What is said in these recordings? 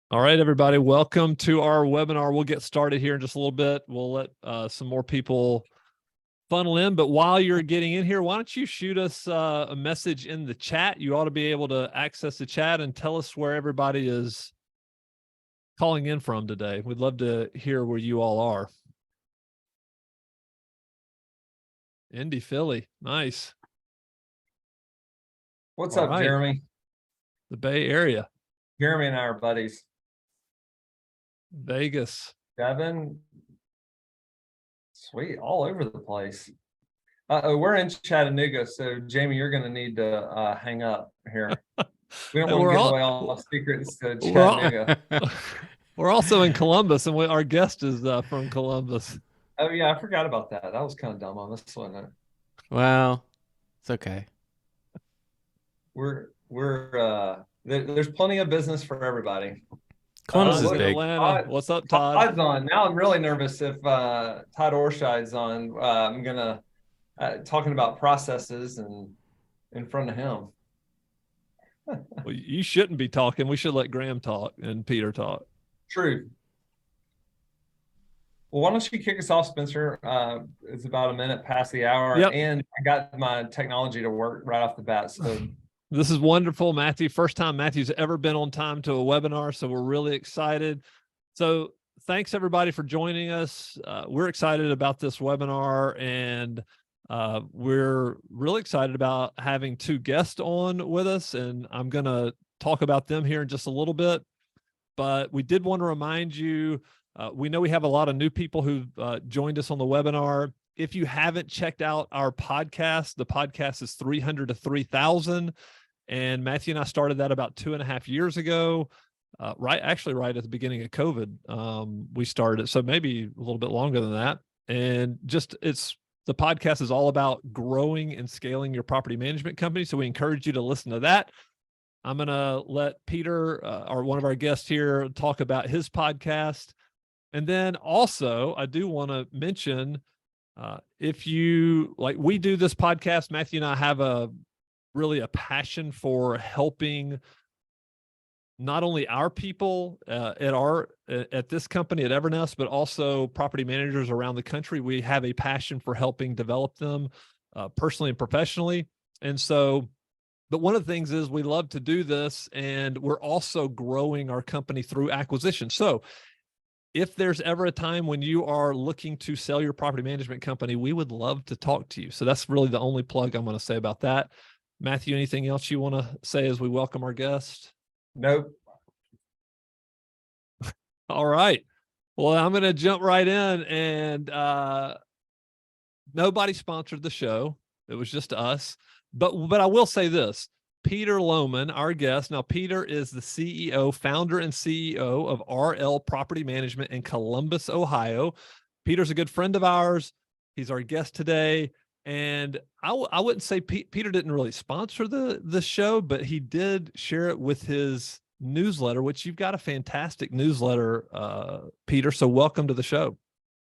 All right, everybody, welcome to our webinar. We'll get started here in just a little bit. We'll let some more people funnel in, but while you're getting in here, why don't you shoot us a message in the chat? You ought to be able to access the chat and tell us where everybody is calling in from today. We'd love to hear where you all are. Indy, Philly, nice. What's All up, right. Jeremy? The Bay Area. Jeremy and I are buddies. Vegas. Devin, sweet, all over the place. We're in Chattanooga, so Jamie, you're going to need to hang up here. We don't want to give away all the secrets to Chattanooga. We're also in Columbus, and our guest is from Columbus. Oh yeah, I forgot about that. That was kind of dumb on this one. Well, it's okay. There's plenty of business for everybody. Columbus is big. Atlanta. What's up, Todd? Todd's on. Now I'm really nervous if Todd Orscheid's on. I'm gonna talking about processes and in front of him. Well, you shouldn't be talking. We should let Graham talk and Peter talk. True. Well, why don't you kick us off, Spencer? It's about a minute past the hour, Yep. And I got my technology to work right off the bat. So this is wonderful, Matthew. First time Matthew's ever been on time to a webinar, so we're really excited. So thanks everybody for joining us. We're excited about this webinar, and we're really excited about having two guests on with us, and I'm going to talk about them here in just a little bit. But we did want to remind you, we know we have a lot of new people who've joined us on the webinar. If you haven't checked out our podcast, the podcast is 300 to 3000. And Matthew and I started that about 2.5 years ago, right at the beginning of COVID. We started it, so maybe a little bit longer than that. And the podcast is all about growing and scaling your property management company. So we encourage you to listen to that. I'm going to let Peter, one of our guests here, talk about his podcast. And then also, I do want to mention, if you we do this podcast, Matthew and I have really a passion for helping not only our people at this company at Evernest, but also property managers around the country. We have a passion for helping develop them personally and professionally. And so, but one of the things is we love to do this, and we're also growing our company through acquisition. So if there's ever a time when you are looking to sell your property management company, we would love to talk to you. So that's really the only plug I'm going to say about that. Matthew, anything else you want to say as we welcome our guest? Nope. All right. Well, I'm going to jump right in, and nobody sponsored the show. It was just us. But I will say this. Peter Lohmann, our guest. Now, Peter is the CEO, founder and CEO of RL Property Management in Columbus, Ohio. Peter's a good friend of ours. He's our guest today. And I wouldn't say Peter didn't really sponsor the show, but he did share it with his newsletter, which you've got a fantastic newsletter, Peter. So welcome to the show.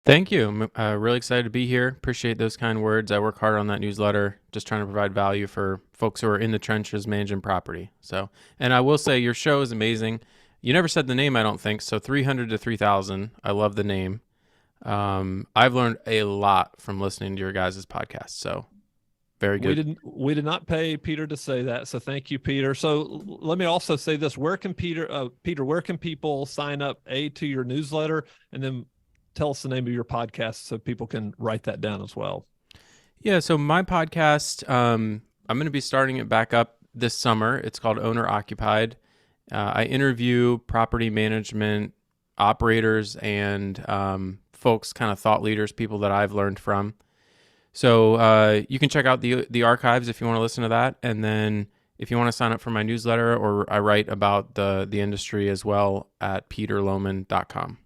Thank you. I'm really excited to be here. Appreciate those kind words. I work hard on that newsletter, just trying to provide value for folks who are in the trenches managing property. So, and I will say your show is amazing. You never said the name, I don't think. So 300 to 3000. I love the name. I've learned a lot from listening to your guys' podcast. So very good. We did not pay Peter to say that. So thank you, Peter. So let me also say this. Where can Peter, where can people sign up to your newsletter, and then tell us the name of your podcast so people can write that down as well? Yeah, so my podcast, I'm going to be starting it back up this summer. It's called Owner Occupied. I interview property management operators and folks, kind of thought leaders, people that I've learned from. So you can check out the archives if you want to listen to that. And then if you want to sign up for my newsletter, or I write about the industry as well at peterlohmann.com.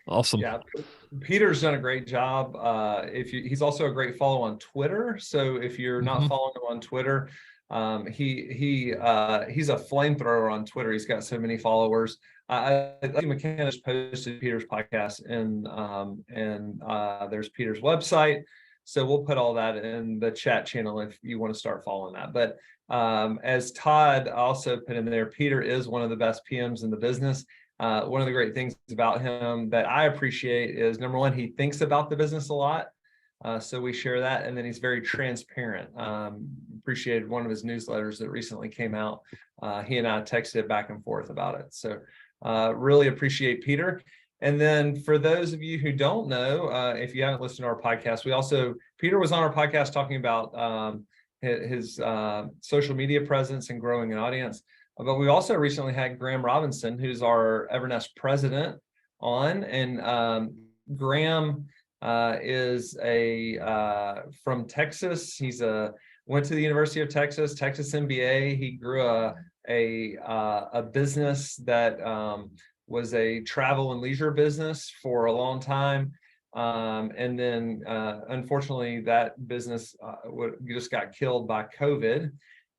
Awesome. Yeah, Peter's done a great job. He's also a great follow on Twitter. So if you're not following him on Twitter, he's a flamethrower on Twitter. He's got so many followers. I think McKenna posted Peter's podcast, and there's Peter's website. So we'll put all that in the chat channel if you want to start following that. But as Todd also put in there, Peter is one of the best PMs in the business. One of the great things about him that I appreciate is, number one, he thinks about the business a lot. So we share that. And then he's very transparent. Appreciated one of his newsletters that recently came out. He and I texted back and forth about it. So really appreciate Peter. And then for those of you who don't know, if you haven't listened to our podcast, Peter was on our podcast talking about his social media presence and growing an audience. But we also recently had Graham Robinson, who's our Evernest president, on. And Graham is from Texas. Went to the University of Texas MBA. He grew a business that was a travel and leisure business for a long time. And then unfortunately that business just got killed by COVID.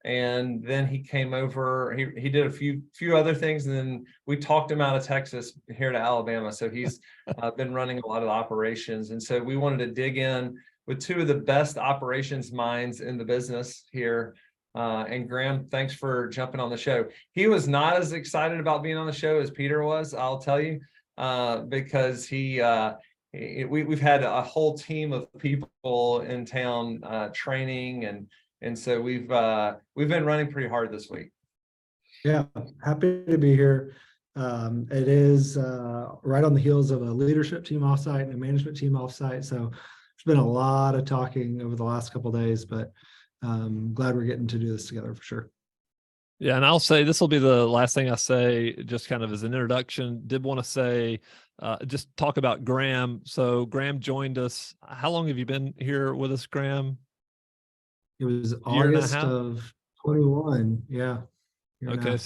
And then he came over, he did a few other things, and then we talked him out of Texas here to Alabama. So he's been running a lot of the operations. And so we wanted to dig in with two of the best operations minds in the business here. And Graham, thanks for jumping on the show. He was not as excited about being on the show as Peter was, I'll tell you, because we've had a whole team of people in town training, and so we've been running pretty hard this week. Yeah, happy to be here. It is right on the heels of a leadership team offsite and a management team offsite. So there's been a lot of talking over the last couple of days, but glad we're getting to do this together for sure. Yeah, and I'll say this will be the last thing I say, just kind of as an introduction. Did want to say, just talk about Graham. So Graham joined us. How long have you been here with us, Graham? It was August of 21. Yeah. Okay,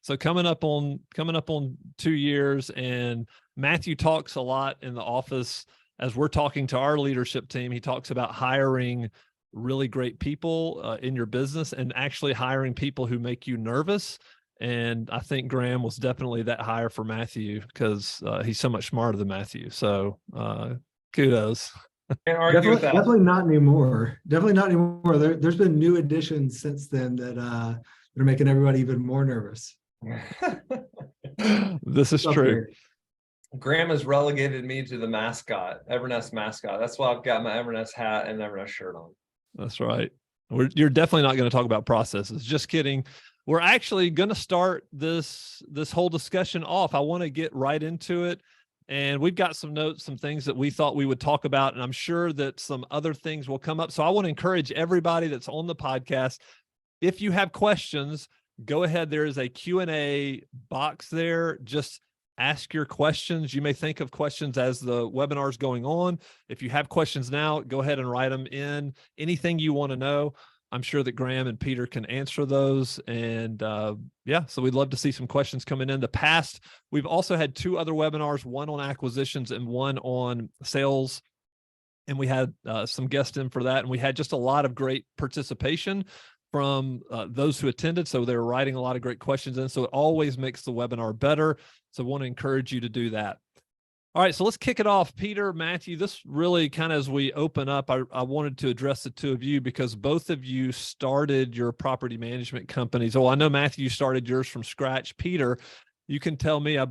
so coming up on 2 years, and Matthew talks a lot in the office as we're talking to our leadership team. He talks about hiring really great people in your business and actually hiring people who make you nervous. And I think Graham was definitely that hire for Matthew because he's so much smarter than Matthew. So kudos. Can't argue with that. Definitely not anymore. Definitely not anymore. There's been new additions since then that are making everybody even more nervous. This is true. Graham has relegated me to the mascot, Evernest mascot. That's why I've got my Evernest hat and Evernest shirt on. That's right. You're definitely not going to talk about processes. Just kidding. We're actually going to start this whole discussion off. I want to get right into it. And we've got some notes, some things that we thought we would talk about, and I'm sure that some other things will come up. So I want to encourage everybody that's on the podcast, if you have questions, go ahead. There is a Q&A box there. Just ask your questions. You may think of questions as the webinar is going on. If you have questions now, go ahead and write them in. Anything you want to know, I'm sure that Graham and Peter can answer those. And yeah, so we'd love to see some questions coming in. The past, we've also had 2 other webinars, one on acquisitions and one on sales. And we had some guests in for that. And we had just a lot of great participation from those who attended. So they were writing a lot of great questions in. So it always makes the webinar better. So I want to encourage you to do that. All right, so let's kick it off. Peter, Matthew, this really kind of as we open up, I wanted to address the two of you because both of you started your property management companies. Oh, I know, Matthew, you started yours from scratch. Peter, you can tell me, I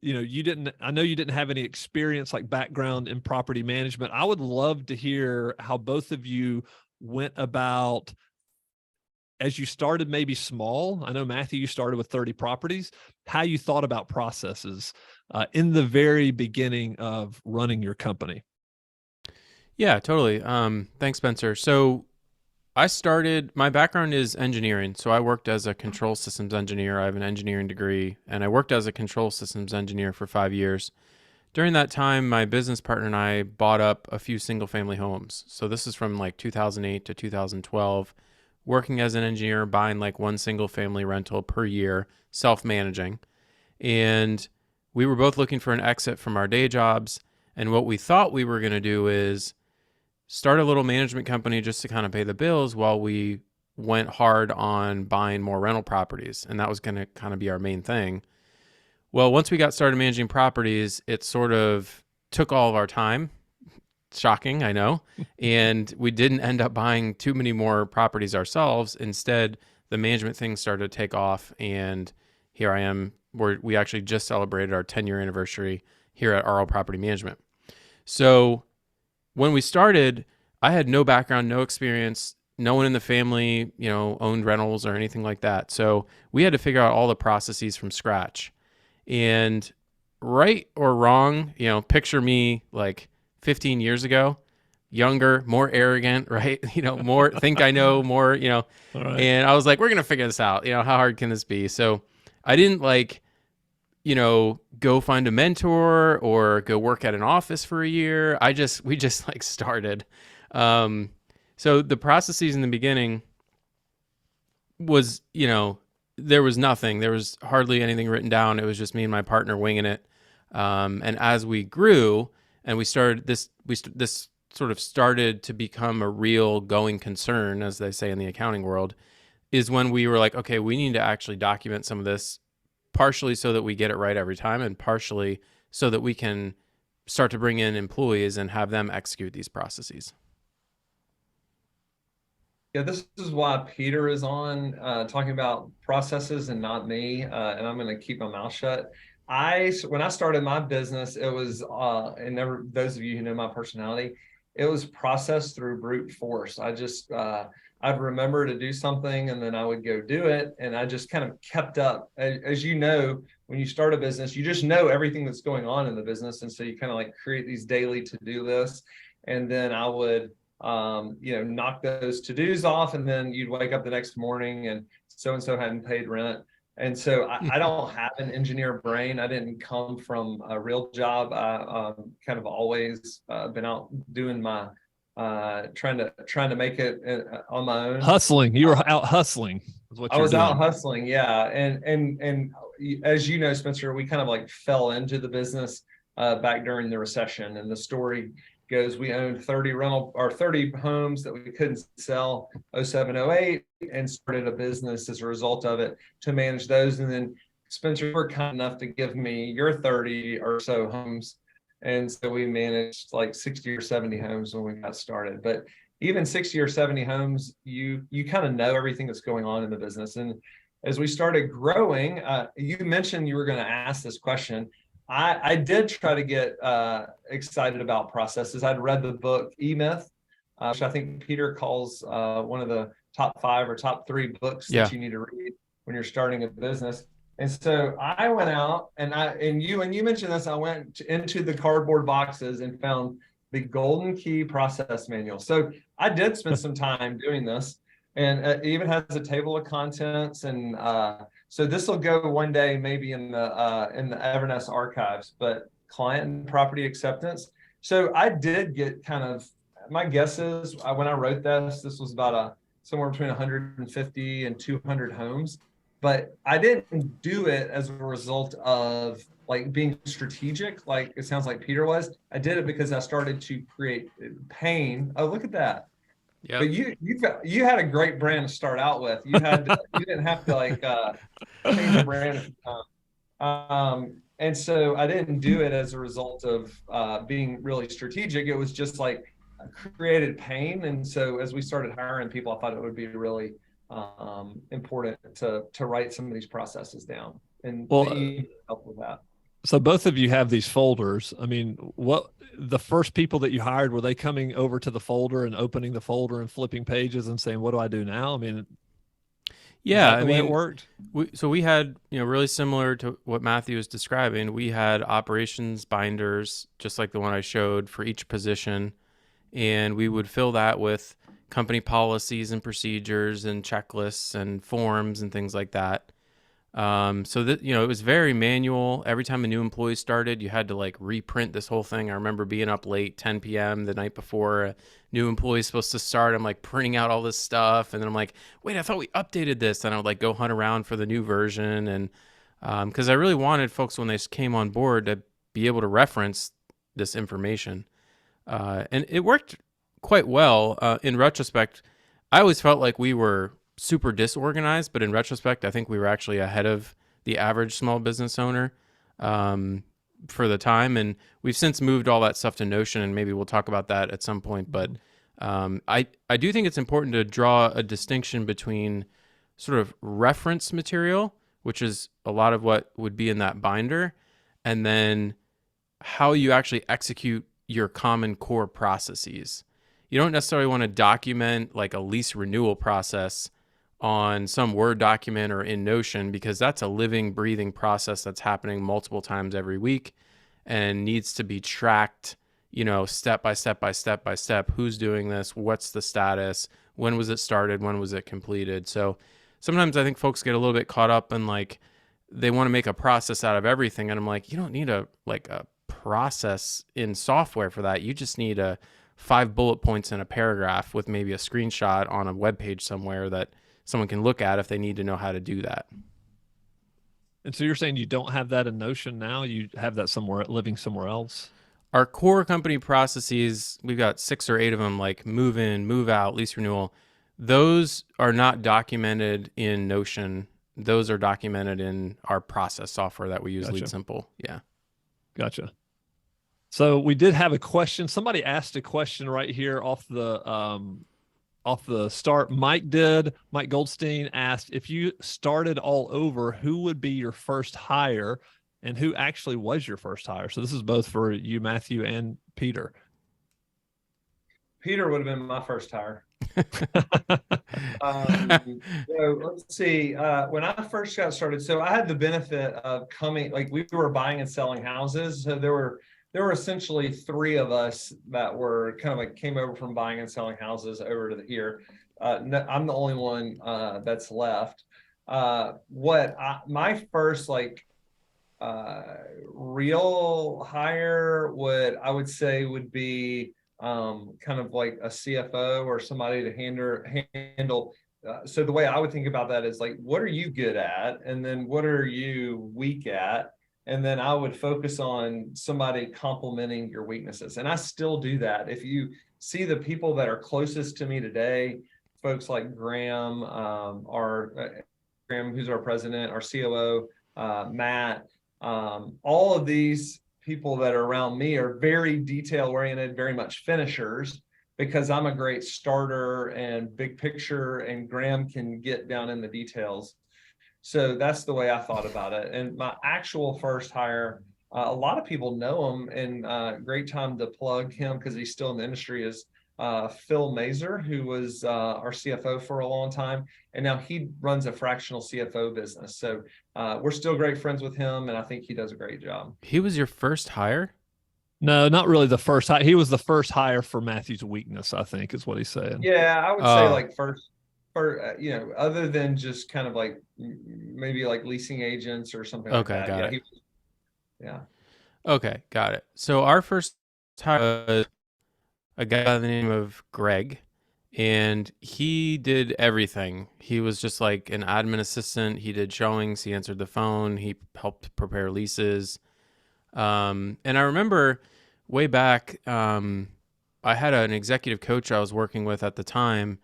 know you didn't have any experience like background in property management. I would love to hear how both of you went about, as you started maybe small. I know, Matthew, you started with 30 properties, how you thought about processes in the very beginning of running your company. Yeah, totally. Thanks, Spencer. So my background is engineering. So I worked as a control systems engineer. I have an engineering degree, and I worked as a control systems engineer for 5 years. During that time, my business partner and I bought up a few single family homes. So this is from like 2008 to 2012, working as an engineer, buying like one single family rental per year, self-managing. And we were both looking for an exit from our day jobs. And what we thought we were going to do is start a little management company just to kind of pay the bills while we went hard on buying more rental properties. And that was going to kind of be our main thing. Well, once we got started managing properties, it sort of took all of our time. Shocking, I know. And we didn't end up buying too many more properties ourselves. Instead, the management thing started to take off. And here I am, where we actually just celebrated our 10-year anniversary here at RL Property Management. So when we started, I had no background, no experience. No one in the family, owned rentals or anything like that. So we had to figure out all the processes from scratch. And right or wrong, picture me like 15 years ago, younger, more arrogant, right? More think I know more, All right. and I was like, we're going to figure this out. How hard can this be? So I didn't go find a mentor or go work at an office for a year. We just like started. So the processes in the beginning was, there was nothing. There was hardly anything written down. It was just me and my partner winging it. And as we grew and we started this sort of started to become a real going concern, as they say in the accounting world, is when we were like, okay, we need to actually document some of this, partially so that we get it right every time, and partially so that we can start to bring in employees and have them execute these processes. Yeah, this is why Peter is on talking about processes and not me, and I'm going to keep my mouth shut. When I started my business, it was, and never, those of you who know my personality, it was process through brute force. I'd remember to do something and then I would go do it. And I just kind of kept up. As you know, when you start a business, you just know everything that's going on in the business. And so you kind of like create these daily to-do lists. And then I would, knock those to-dos off. And then you'd wake up the next morning and so-and-so hadn't paid rent. And so I don't have an engineer brain. I didn't come from a real job. I kind of always been out doing my trying to make it on my own. Hustling. You were out hustling. Is what I you're was doing. out hustling, yeah. And as you know, Spencer, we kind of like fell into the business back during the recession. And the story goes, we owned 30 homes that we couldn't sell 07, 08, and started a business as a result of it to manage those. And then Spencer, you were kind enough to give me your 30 or so homes. And so we managed like 60 or 70 homes when we got started. But even 60 or 70 homes, you kind of know everything that's going on in the business. And as we started growing, you mentioned you were going to ask this question. I did try to get excited about processes. I'd read the book E-Myth, which I think Peter calls one of the top 5 or top 3 books that you need to read when you're starting a business. And so I went out and you mentioned this, I went into the cardboard boxes and found the Golden Key process manual. So I did spend some time doing this, and it even has a table of contents. And so this will go one day, maybe in the Evernest archives, but client and property acceptance. So I did get kind of, my guess is when I wrote this was about somewhere between 150 and 200 homes. But I didn't do it as a result of like being strategic, like it sounds like Peter was. I did it because I started to create pain. Oh, look at that. Yeah. But you had a great brand to start out with. You didn't have to like change your brand. And so I didn't do it as a result of being really strategic. It was just like created pain. And so as we started hiring people, I thought it would be really important to write some of these processes down, and help with that. So both of you have these folders. I mean, what the first people that you hired, were they coming over to the folder and opening the folder and flipping pages and saying, what do I do now? I mean, yeah, I mean, it worked. We had, really similar to what Matthew was describing. We had operations binders, just like the one I showed, for each position. And we would fill that with company policies and procedures and checklists and forms and things like that. So that, it was very manual. Every time a new employee started, you had to like reprint this whole thing. I remember being up late, 10 p.m. the night before a new employee is supposed to start. I'm like printing out all this stuff. And then I'm like, wait, I thought we updated this. And I would like go hunt around for the new version. And, cause I really wanted folks when they came on board to be able to reference this information. And it worked quite well. In retrospect, I always felt like we were super disorganized, but in retrospect, I think we were actually ahead of the average small business owner. for the time. And we've since moved all that stuff to Notion, and maybe we'll talk about that at some point. But I do think it's important to draw a distinction between sort of reference material, which is a lot of what would be in that binder, and then how you actually execute your common core processes. You don't necessarily want to document like a lease renewal process on some Word document or in Notion, because that's a living, breathing process that's happening multiple times every week and needs to be tracked, step by step by step by step. Who's doing this? What's the status? When was it started? When was it completed? So sometimes I think folks get a little bit caught up in like, they want to make a process out of everything. And I'm like, you don't need a process in software for that. You just need 5 bullet points in a paragraph with maybe a screenshot on a web page somewhere that someone can look at if they need to know how to do that. And so you're saying you don't have that in Notion now? You have that somewhere, living somewhere else? Our core company processes, we've got 6 or 8 of them, like move in, move out, lease renewal. Those are not documented in Notion. Those are documented in our process software that we use, Gotcha. Lead Simple. Yeah. Gotcha. So we did have a question. Somebody asked a question right here off the start. Mike Goldstein asked, if you started all over, who would be your first hire, and who actually was your first hire? So this is both for you, Matthew, and Peter. Peter would have been my first hire. So let's see. When I first got started, so I had the benefit of coming, like we were buying and selling houses. So there were essentially 3 of us that were kind of like came over from buying and selling houses over to here. I'm the only one that's left. My first real hire would say would be kind of like a CFO or somebody to handle. So the way I would think about that is like, what are you good at? And then what are you weak at? And then I would focus on somebody complementing your weaknesses. And I still do that. If you see the people that are closest to me today, folks like Graham, Graham, who's our president, our COO, Matt, all of these people that are around me are very detail oriented, very much finishers, because I'm a great starter and big picture, and Graham can get down in the details. So that's the way I thought about it. And my actual first hire, a lot of people know him, and great time to plug him because he's still in the industry, is Phil Mazer, who was our CFO for a long time. And now he runs a fractional CFO business. So we're still great friends with him, and I think he does a great job. He was your first hire? No, not really the first hire. He was the first hire for Matthew's weakness, I think, is what he's saying. Yeah, I would say like first, other than just kind of like maybe like leasing agents or something like that. Got it. Yeah. Okay, got it. So our first hire was a guy by the name of Greg, and he did everything. He was just like an admin assistant. He did showings. He answered the phone. He helped prepare leases. And I remember way back, I had an executive coach I was working with at the time,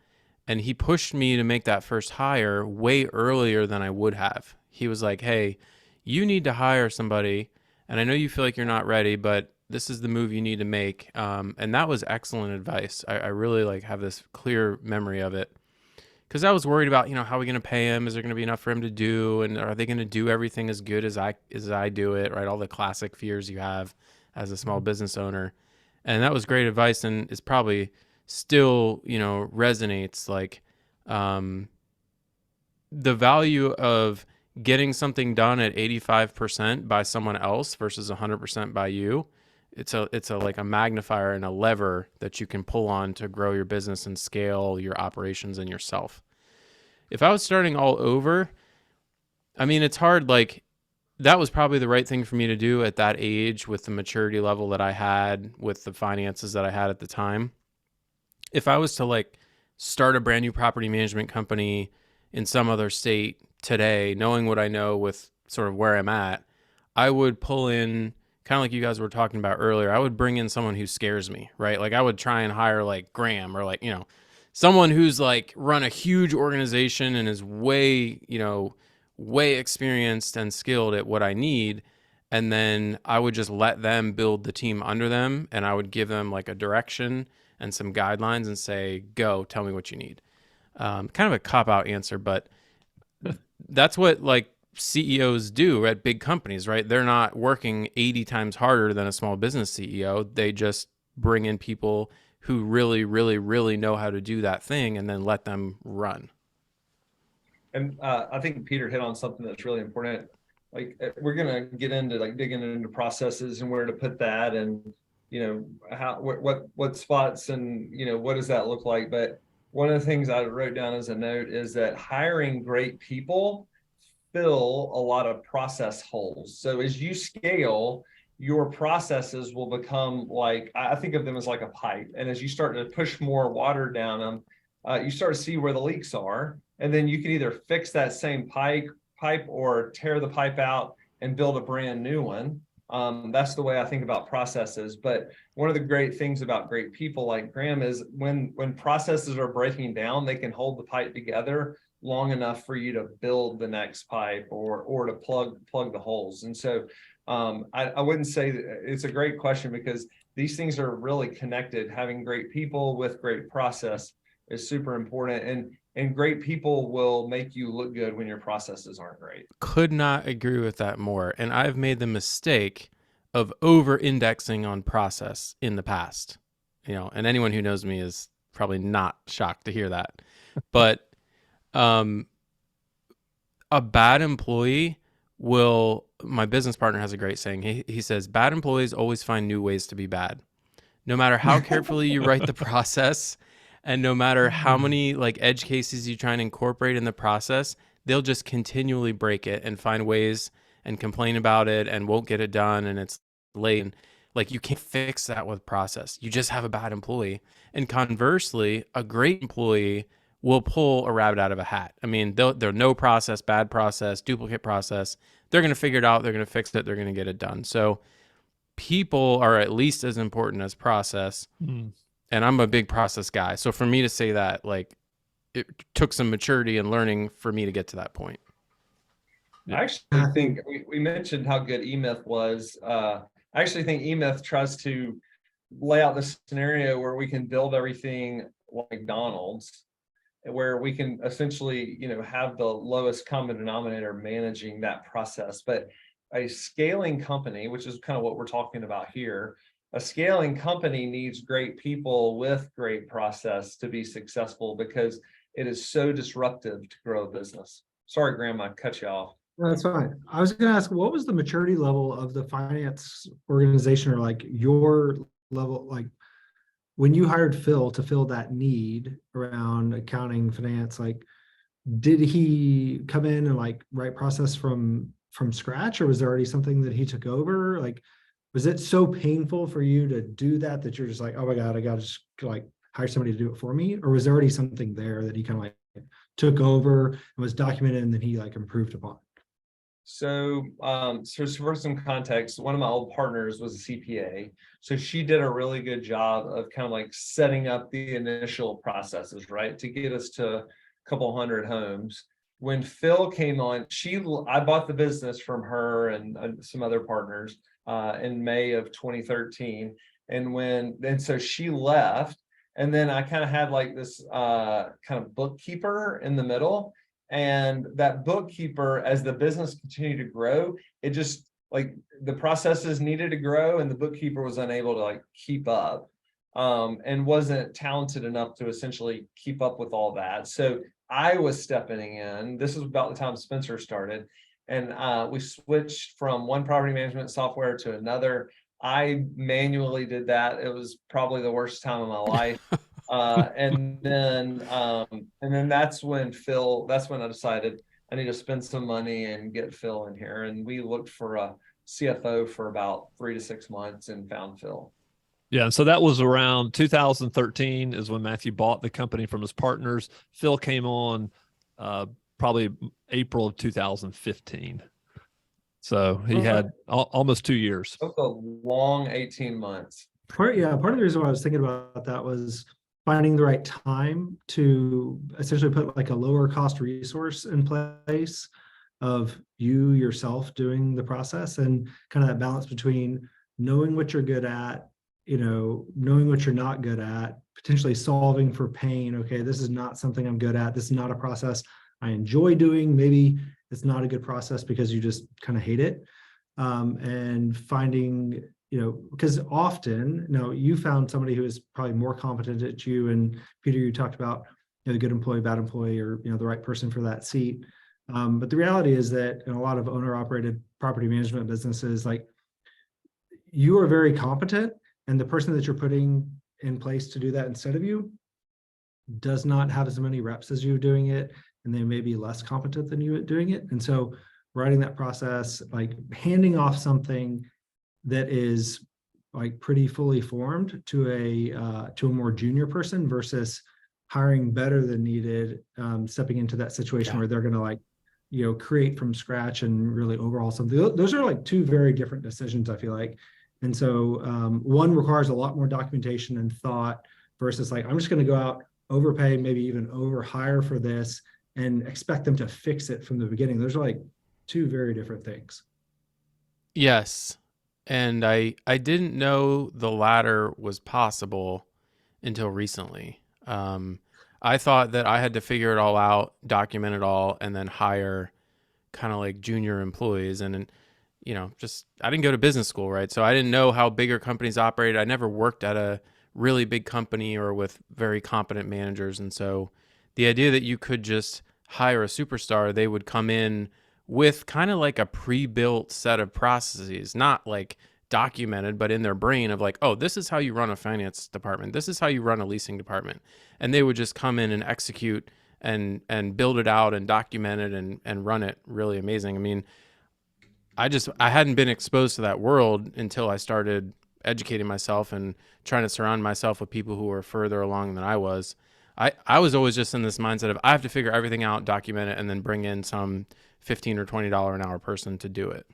and he pushed me to make that first hire way earlier than I would have. He was like, hey, you need to hire somebody, and I know you feel like you're not ready, but this is the move you need to make. And that was excellent advice. I really have this clear memory of it, because I was worried about, how are we going to pay him? Is there going to be enough for him to do? And are they going to do everything as good as I do it? Right. All the classic fears you have as a small business owner. And that was great advice. And it's probably still, resonates, like, the value of getting something done at 85% by someone else versus 100% by you. It's like a magnifier and a lever that you can pull on to grow your business and scale your operations and yourself. If I was starting all over, I mean, it's hard. Like, that was probably the right thing for me to do at that age with the maturity level that I had, with the finances that I had at the time. If I was to start a brand new property management company in some other state today, knowing what I know with sort of where I'm at, I would pull in, kind of like you guys were talking about earlier, I would bring in someone who scares me, right? Like, I would try and hire Graham, or someone who's run a huge organization and is way experienced and skilled at what I need. And then I would just let them build the team under them, and I would give them like a direction and some guidelines and say, go, tell me what you need. Kind of a cop-out answer, but that's what like CEOs do at big companies, right? They're not working 80 times harder than a small business CEO. They just bring in people who really, really, really know how to do that thing and then let them run. And I think Peter hit on something that's really important. Like we're gonna get into like digging into processes and where to put that, and how what spots, and what does that look like. But one of the things I wrote down as a note is that hiring great people fill a lot of process holes. So as you scale, your processes will become like, I think of them as like a pipe. And as you start to push more water down them, you start to see where the leaks are. And then you can either fix that same pipe or tear the pipe out and build a brand new one. That's the way I think about processes. But one of the great things about great people like Graham is when processes are breaking down, they can hold the pipe together long enough for you to build the next pipe or to plug the holes. And so I wouldn't say that it's a great question, because these things are really connected. Having great people with great process is super important. And great people will make you look good when your processes aren't great. Could not agree with that more. And I've made the mistake of over-indexing on process in the past. And anyone who knows me is probably not shocked to hear that. But a bad employee my business partner has a great saying. He says, bad employees always find new ways to be bad. No matter how carefully you write the process, and no matter how many like edge cases you try and incorporate in the process, they'll just continually break it and find ways and complain about it and won't get it done, and it's late. And like, you can't fix that with process. You just have a bad employee. And conversely, a great employee will pull a rabbit out of a hat. I mean, they're no process, bad process, duplicate process. They're going to figure it out. They're going to fix it. They're going to get it done. So people are at least as important as process. And I'm a big process guy. So for me to say that, like, it took some maturity and learning for me to get to that point. I actually think we mentioned how good eMyth was. I actually think eMyth tries to lay out the scenario where we can build everything like McDonald's, where we can essentially, have the lowest common denominator managing that process. But a scaling company, which is kind of what we're talking about here, a scaling company needs great people with great process to be successful, because it is so disruptive to grow a business. Sorry, Graham, I cut you off. No, that's fine. I was going to ask, what was the maturity level of the finance organization, or like your level, like when you hired Phil to fill that need around accounting, finance, like, did he come in and like write process from scratch, or was there already something that he took over? Like, was it so painful for you to do that you're just like, oh my God, I got to just like hire somebody to do it for me? Or was there already something there that he kind of like took over and was documented and then he like improved upon? So for some context, one of my old partners was a CPA. So she did a really good job of kind of like setting up the initial processes, right, to get us to a couple hundred homes. When Phil came on, I bought the business from her and some other partners in May of 2013. And so she left, and then I kind of had like this kind of bookkeeper in the middle. And that bookkeeper, as the business continued to grow, it just like the processes needed to grow, and the bookkeeper was unable to like keep up, and wasn't talented enough to essentially keep up with all that. So I was stepping in. This was about the time Spencer started, and we switched from one property management software to another. I manually did that. It was probably the worst time of my life. And then that's when I decided I need to spend some money and get Phil in here. And we looked for a CFO for about 3 to 6 months and found Phil. Yeah. And so that was around 2013 is when Matthew bought the company from his partners. Phil came on probably April of 2015. So he had almost 2 years. It was a long 18 months. Part of the reason why I was thinking about that was finding the right time to essentially put like a lower cost resource in place. of you yourself doing the process, and kind of that balance between knowing what you're good at, knowing what you're not good at, potentially solving for pain. Okay, this is not something I'm good at. This is not a process I enjoy doing. Maybe it's not a good process because you just kind of hate it. And finding, because often, you found somebody who is probably more competent at you. And Peter, you talked about, the good employee, bad employee, or, the right person for that seat. But the reality is that in a lot of owner operated property management businesses, like, you are very competent, and the person that you're putting in place to do that instead of you does not have as many reps as you doing it, and they may be less competent than you at doing it. And so writing that process, like handing off something that is like pretty fully formed to a more junior person versus hiring better than needed, stepping into that situation where they're going to create from scratch and really overhaul something. Those are like two very different decisions, I feel like. And so one requires a lot more documentation and thought versus like, I'm just going to go out, overpay, maybe even overhire for this and expect them to fix it from the beginning. Those are like two very different things. Yes. And I didn't know the latter was possible until recently. I thought that I had to figure it all out, document it all, and then hire kind of like junior employees. And, I didn't go to business school, right? So I didn't know how bigger companies operated. I never worked at a really big company or with very competent managers. And so the idea that you could just hire a superstar, they would come in with kind of like a pre-built set of processes, not like documented, but in their brain of like, oh, this is how you run a finance department. This is how you run a leasing department. And they would just come in and execute and build it out and document it and run it really amazing. I mean, I hadn't been exposed to that world until I started educating myself and trying to surround myself with people who were further along than I was. I was always just in this mindset of I have to figure everything out, document it, and then bring in some $15 or $20 an hour person to do it.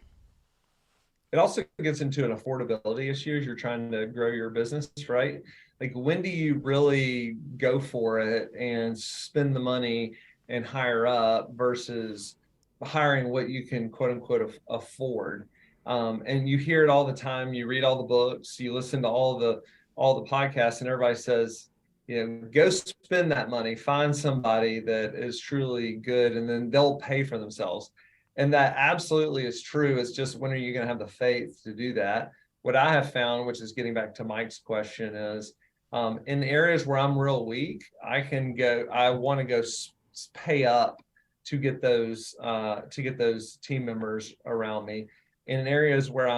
It also gets into an affordability issue as you're trying to grow your business, right? Like, when do you really go for it and spend the money and hire up versus hiring what you can quote unquote afford? And you hear it all the time. You read all the books, you listen to all the podcasts, and everybody says, go spend that money, find somebody that is truly good, and then they'll pay for themselves. And that absolutely is true. It's just, when are you going to have the faith to do that? What I have found, which is getting back to Mike's question, is in areas where I'm real weak, I want to go pay up to get those team members around me. In areas where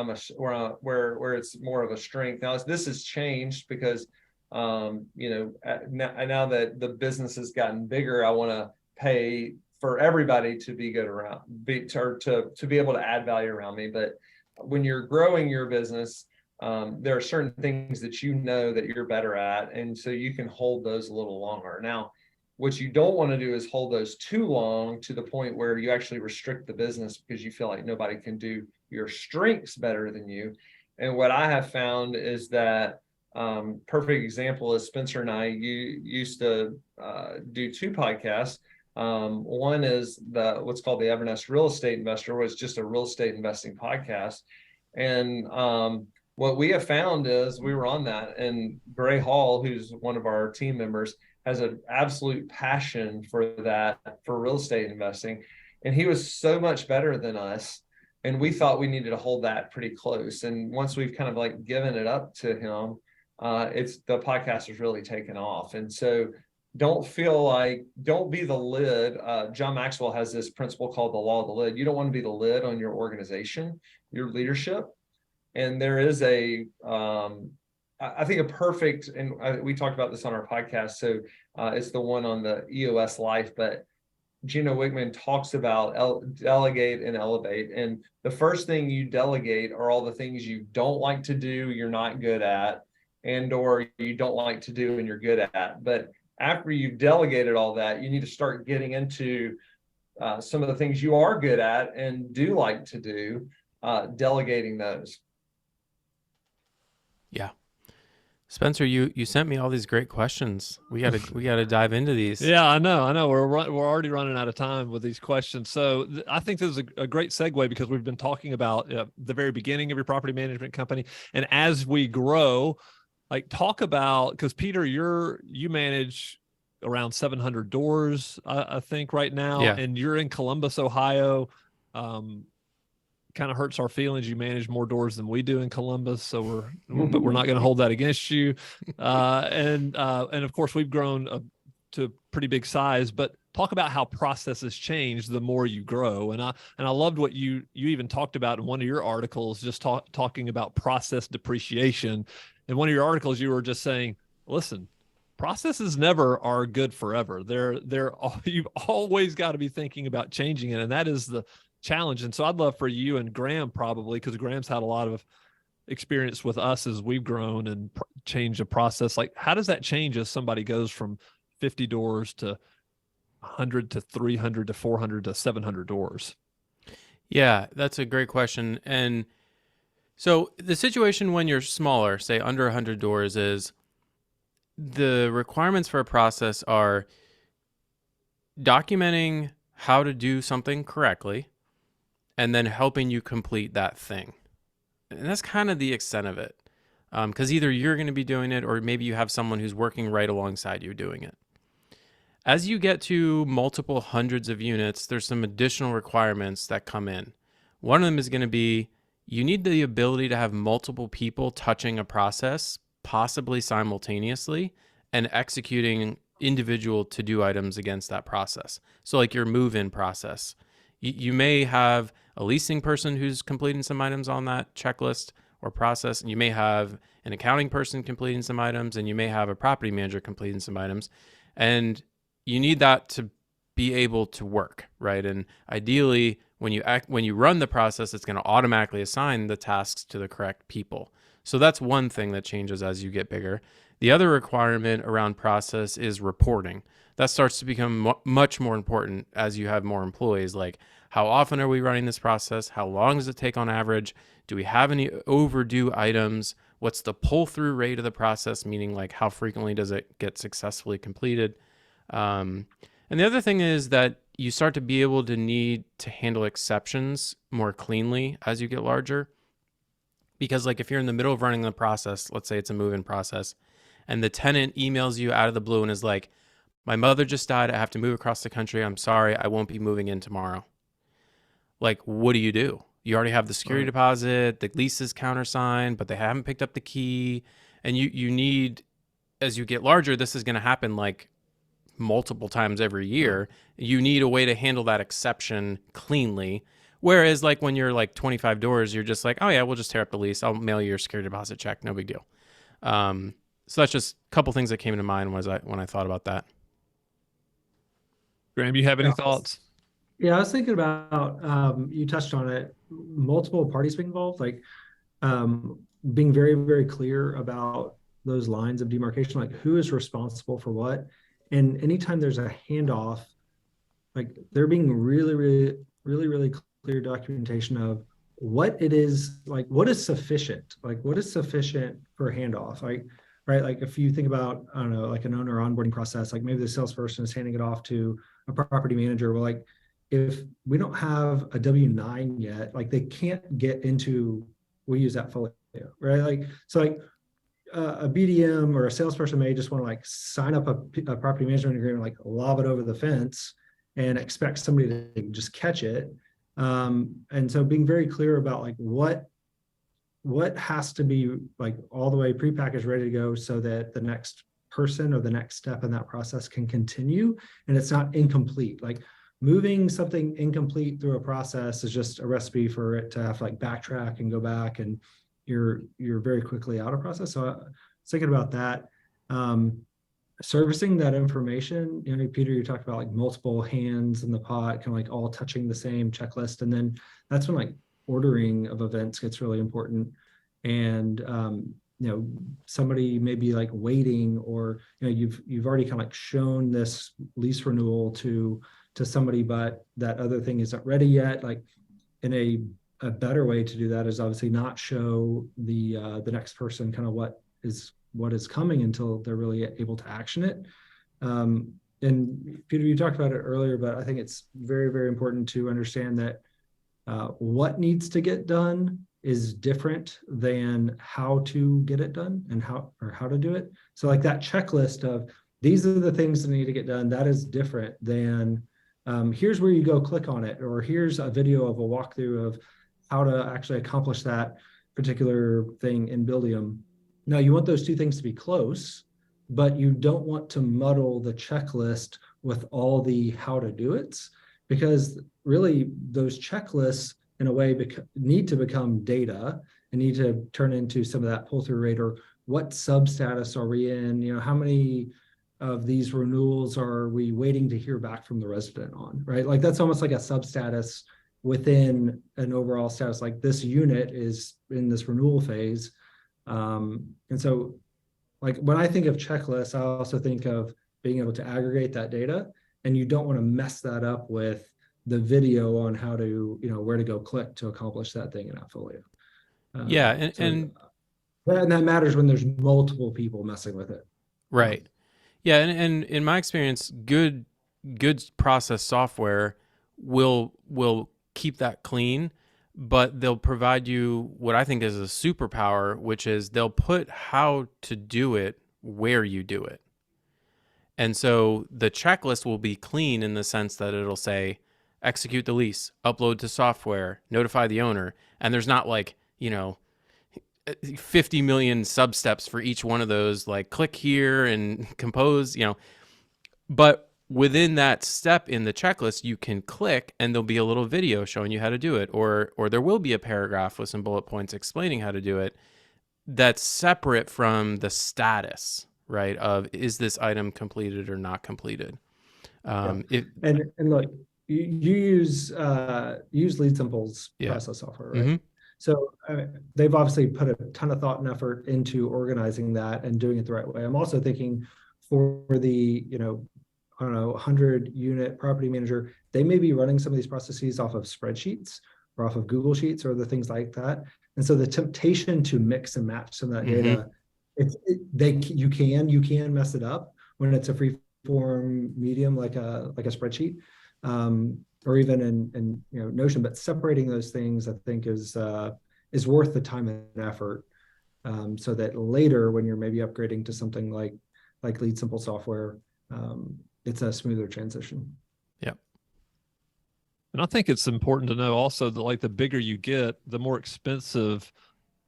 where it's more of a strength. Now, this has changed because now that the business has gotten bigger, I want to pay for everybody to be good around, to be able to add value around me. But when you're growing your business, there are certain things that that you're better at, and so you can hold those a little longer. Now, what you don't want to do is hold those too long to the point where you actually restrict the business because you feel like nobody can do your strengths better than you. And what I have found is that perfect example is Spencer and I used to do two podcasts. One is what's called the Evernest Real Estate Investor, was just a real estate investing podcast. And what we have found is we were on that, and Gray Hall, who's one of our team members, has an absolute passion for real estate investing. And he was so much better than us. And we thought we needed to hold that pretty close. And once we've kind of like given it up to him, the podcast has really taken off. And so don't be the lid. John Maxwell has this principle called the law of the lid. You don't want to be the lid on your organization, your leadership. And there is I think a perfect, and we talked about this on our podcast, so it's the one on the EOS life, but Gino Wickman talks about delegate and elevate. And the first thing you delegate are all the things you don't like to do, you're not good at, or you don't like to do and you're good at. But after you've delegated all that, you need to start getting into some of the things you are good at and do like to do, delegating those. Yeah. Spencer, you sent me all these great questions. We gotta dive into these. Yeah, I know. We're already running out of time with these questions. So I think this is a great segue because we've been talking about the very beginning of your property management company, and as we grow, like talk about, because Peter, you manage around 700 doors, I think right now, Yeah. and you're in Columbus, Ohio. Kind of hurts our feelings. You manage more doors than we do in Columbus, so but we're not going to hold that against you. And of course, we've grown to a pretty big size. But talk about how processes change the more you grow. And I loved what you even talked about in one of your articles, just talking about process depreciation. In one of your articles, you were just saying, listen, processes never are good forever. You've always got to be thinking about changing it, and that is the challenge. And so I'd love for you and Graham, probably, because Graham's had a lot of experience with us as we've grown and change the process. Like, how does that change as somebody goes from 50 doors to 100 to 300 to 400 to 700 doors? Yeah, that's a great question. And so the situation when you're smaller, say under 100 doors, is the requirements for a process are documenting how to do something correctly and then helping you complete that thing. And that's kind of the extent of it. Because either you're going to be doing it or maybe you have someone who's working right alongside you doing it. As you get to multiple hundreds of units, there's some additional requirements that come in. One of them is going to be you need the ability to have multiple people touching a process, possibly simultaneously, and executing individual to-do items against that process. So like your move-in process. You may have a leasing person who's completing some items on that checklist or process, and you may have an accounting person completing some items, and you may have a property manager completing some items. And you need that to be able to work, right? And ideally, when you run the process, it's going to automatically assign the tasks to the correct people. So that's one thing that changes as you get bigger. The other requirement around process is reporting. That starts to become much more important as you have more employees. Like, how often are we running this process? How long does it take on average? Do we have any overdue items? What's the pull-through rate of the process? Meaning, like, how frequently does it get successfully completed? And the other thing is that you start to be able to need to handle exceptions more cleanly as you get larger. Because, like, if you're in the middle of running the process, let's say it's a move-in process, and the tenant emails you out of the blue and is like, my mother just died, I have to move across the country, I'm sorry, I won't be moving in tomorrow. Like, what do? You already have the security deposit, the lease is countersigned, but they haven't picked up the key. And you need, as you get larger, this is going to happen like multiple times every year. You need a way to handle that exception cleanly. Whereas like when you're like 25 doors, you're just like, oh yeah, we'll just tear up the lease. I'll mail you your security deposit check. No big deal. So that's just a couple things that came to mind when I thought about that. Graham, you have any thoughts? Yeah, I was thinking about, you touched on it, multiple parties being involved, like being very, very clear about those lines of demarcation, like who is responsible for what. And anytime there's a handoff, like there being really clear documentation of what it is, like what is sufficient, for a handoff, like, right? Like if you think about, I don't know, like an owner onboarding process, like maybe the salesperson is handing it off to a property manager. Well, like if we don't have a W-9 yet, like they can't get into, we use that folio, right? Like, so like a BDM or a salesperson may just want to like sign up a property management agreement, like lob it over the fence and expect somebody to just catch it. And so being very clear about like what has to be like all the way prepackaged, ready to go so that the next person or the next step in that process can continue and it's not incomplete. Like moving something incomplete through a process is just a recipe for it to have to like backtrack and go back, and you're very quickly out of process. So I was thinking about that. Servicing that information, you know, Peter, you talked about like multiple hands in the pot, kind of like all touching the same checklist. And then that's when like ordering of events gets really important. And you know, somebody may be like waiting, or you know, you've already kind of like shown this lease renewal to somebody, but that other thing isn't ready yet. Like in a better way to do that is obviously not show the next person kind of what is what is coming until they're really able to action it. And Peter, you talked about it earlier, but I think it's very, very important to understand that what needs to get done is different than how to get it done and how to do it. So like that checklist of these are the things that need to get done, that is different than here's where you go click on it, or here's a video of a walkthrough of how to actually accomplish that particular thing in Buildium. Now you want those two things to be close, but you don't want to muddle the checklist with all the how to do it, because really those checklists in a way need to become data and need to turn into some of that pull-through rate, or what sub-status are we in? You know, how many of these renewals are we waiting to hear back from the resident on, right? Like that's almost like a sub-status within an overall status, like this unit is in this renewal phase. And so like when I think of checklists, I also think of being able to aggregate that data, and you don't want to mess that up with the video on how to, you know, where to go click to accomplish that thing in AppFolio. Yeah, and that matters when there's multiple people messing with it. Right. Yeah, and in my experience, good process software will keep that clean, but they'll provide you what I think is a superpower, which is they'll put how to do it where you do it. And so the checklist will be clean in the sense that it'll say, execute the lease, upload to software, notify the owner. And there's not like, 50 million sub-steps for each one of those, like click here and compose, but within that step in the checklist, you can click and there'll be a little video showing you how to do it, or there will be a paragraph with some bullet points explaining how to do it. That's separate from the status, right? Of is this item completed or not completed? And look, you use Lead Simple's process software, right? Mm-hmm. So they've obviously put a ton of thought and effort into organizing that and doing it the right way. I'm also thinking for the, 100 unit property manager, they may be running some of these processes off of spreadsheets or off of Google Sheets or the things like that. And so the temptation to mix and match some of that data, you can mess it up when it's a free form medium like a spreadsheet. Or even in Notion, but separating those things I think is worth the time and effort, so that later when you're maybe upgrading to something like Lead Simple software, it's a smoother transition. Yeah. And I think it's important to know also that like the bigger you get, the more expensive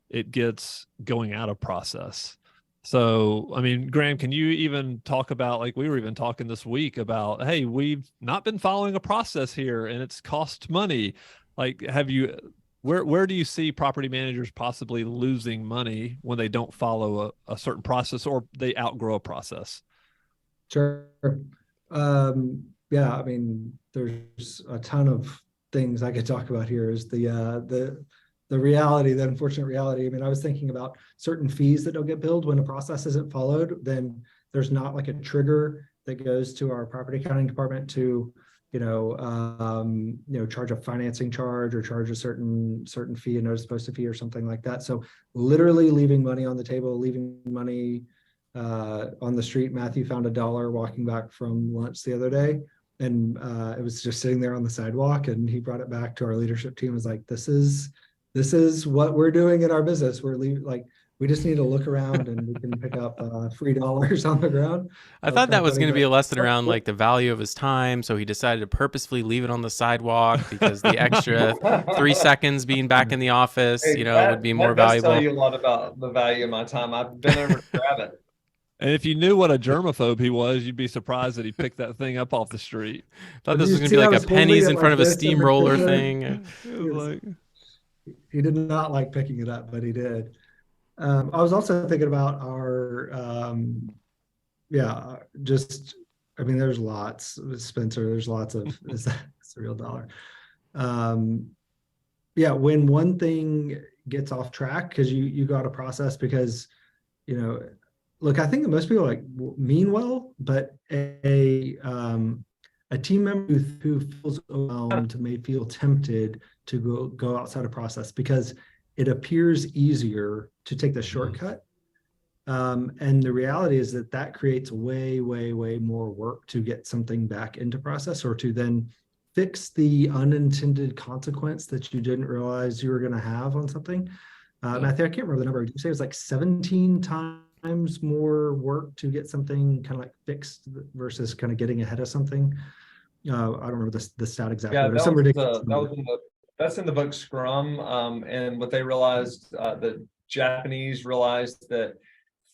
it gets going out of process. So, I mean, Graham, can you even talk about, like we were even talking this week about, hey, we've not been following a process here and it's cost money. Like, where do you see property managers possibly losing money when they don't follow a certain process or they outgrow a process? Sure. Yeah, I mean, there's a ton of things I could talk about here. Is the reality, the unfortunate reality. I mean, I was thinking about certain fees that don't get billed when a process isn't followed. Then there's not like a trigger that goes to our property accounting department to, charge a financing charge or charge a certain fee, a notice posted fee or something like that. So literally leaving money on the table, leaving money on the street. Matthew found $1 walking back from lunch the other day, and it was just sitting there on the sidewalk, and he brought it back to our leadership team. Was like, this is what we're doing in our business. We just need to look around and we can pick up $3 on the ground. I thought that was going to be a lesson around like the value of his time. So he decided to purposefully leave it on the sidewalk because the extra 3 seconds being back in the office, would be more valuable. That tell you a lot about the value of my time. I've been over to grab it. And if you knew what a germaphobe he was, you'd be surprised that he picked that thing up off the street. Thought this was going to be like a pennies in front of a steamroller thing. He did not like picking it up, but he did. I was also thinking about our, there's lots, Spencer, there's lots of, it's a real dollar. When one thing gets off track, because you got a process because, look, I think that most people mean well, but a team member who feels overwhelmed may feel tempted to go outside a process because it appears easier to take the shortcut And the reality is that that creates way, way, way more work to get something back into process, or to then fix the unintended consequence that you didn't realize you were going to have on something. Matthew, I can't remember the number. Did you say it was like 17 times more work to get something kind of like fixed versus kind of getting ahead of something? I don't remember the stat exactly. Yeah, But some ridiculous that's in the book Scrum. And what they realized, the Japanese realized that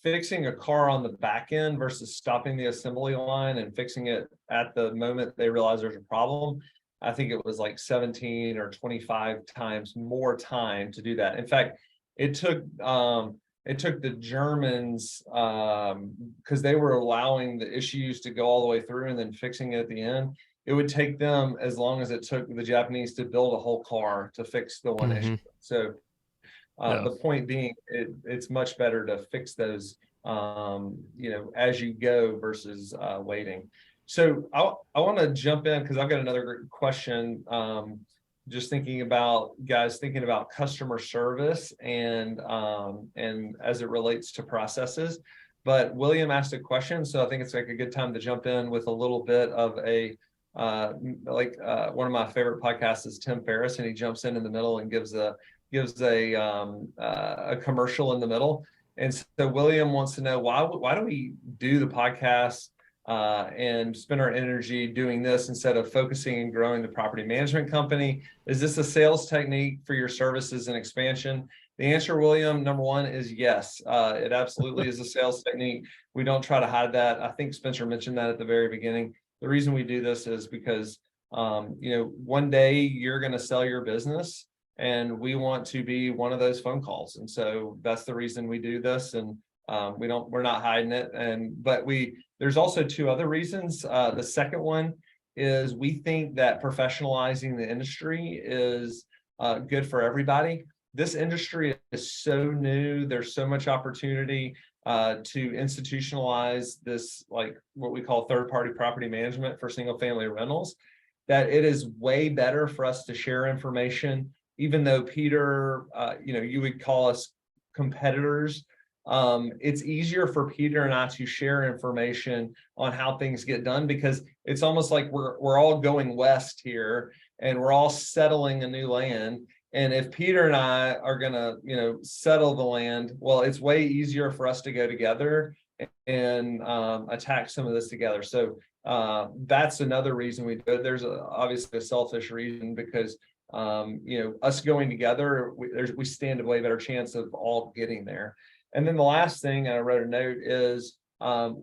fixing a car on the back end versus stopping the assembly line and fixing it at the moment they realize there's a problem, I think it was like 17 or 25 times more time to do that. In fact, it took the Germans, because they were allowing the issues to go all the way through and then fixing it at the end. It would take them as long as it took the Japanese to build a whole car to fix the one issue. So the point being, it's much better to fix those, as you go versus waiting. So I want to jump in because I've got another great question. Just thinking about customer service and as it relates to processes. But William asked a question, so I think it's like a good time to jump in with a little bit of a one of my favorite podcasts is Tim Ferriss, and he jumps in the middle and gives a commercial in the middle. And so William wants to know why do we do the podcast and spend our energy doing this instead of focusing and growing the property management company? Is this a sales technique for your services and expansion? The answer, William, number one is yes. It absolutely is a sales technique. We don't try to hide that. I think Spencer mentioned that at the very beginning. The reason we do this is because, one day you're going to sell your business, and we want to be one of those phone calls. And so that's the reason we do this. And we're not hiding it. But there's also two other reasons. The second one is we think that professionalizing the industry is good for everybody. This industry is so new. There's so much opportunity to institutionalize this, like what we call third-party property management for single-family rentals, that it is way better for us to share information. Even though Peter, you would call us competitors, it's easier for Peter and I to share information on how things get done, because it's almost like we're all going west here and we're all settling a new land. And if Peter and I are going to, settle the land, well, it's way easier for us to go together and attack some of this together. So that's another reason we do it. There's obviously a selfish reason, because us going together, we stand a way better chance of all getting there. And then the last thing, and I wrote a note, is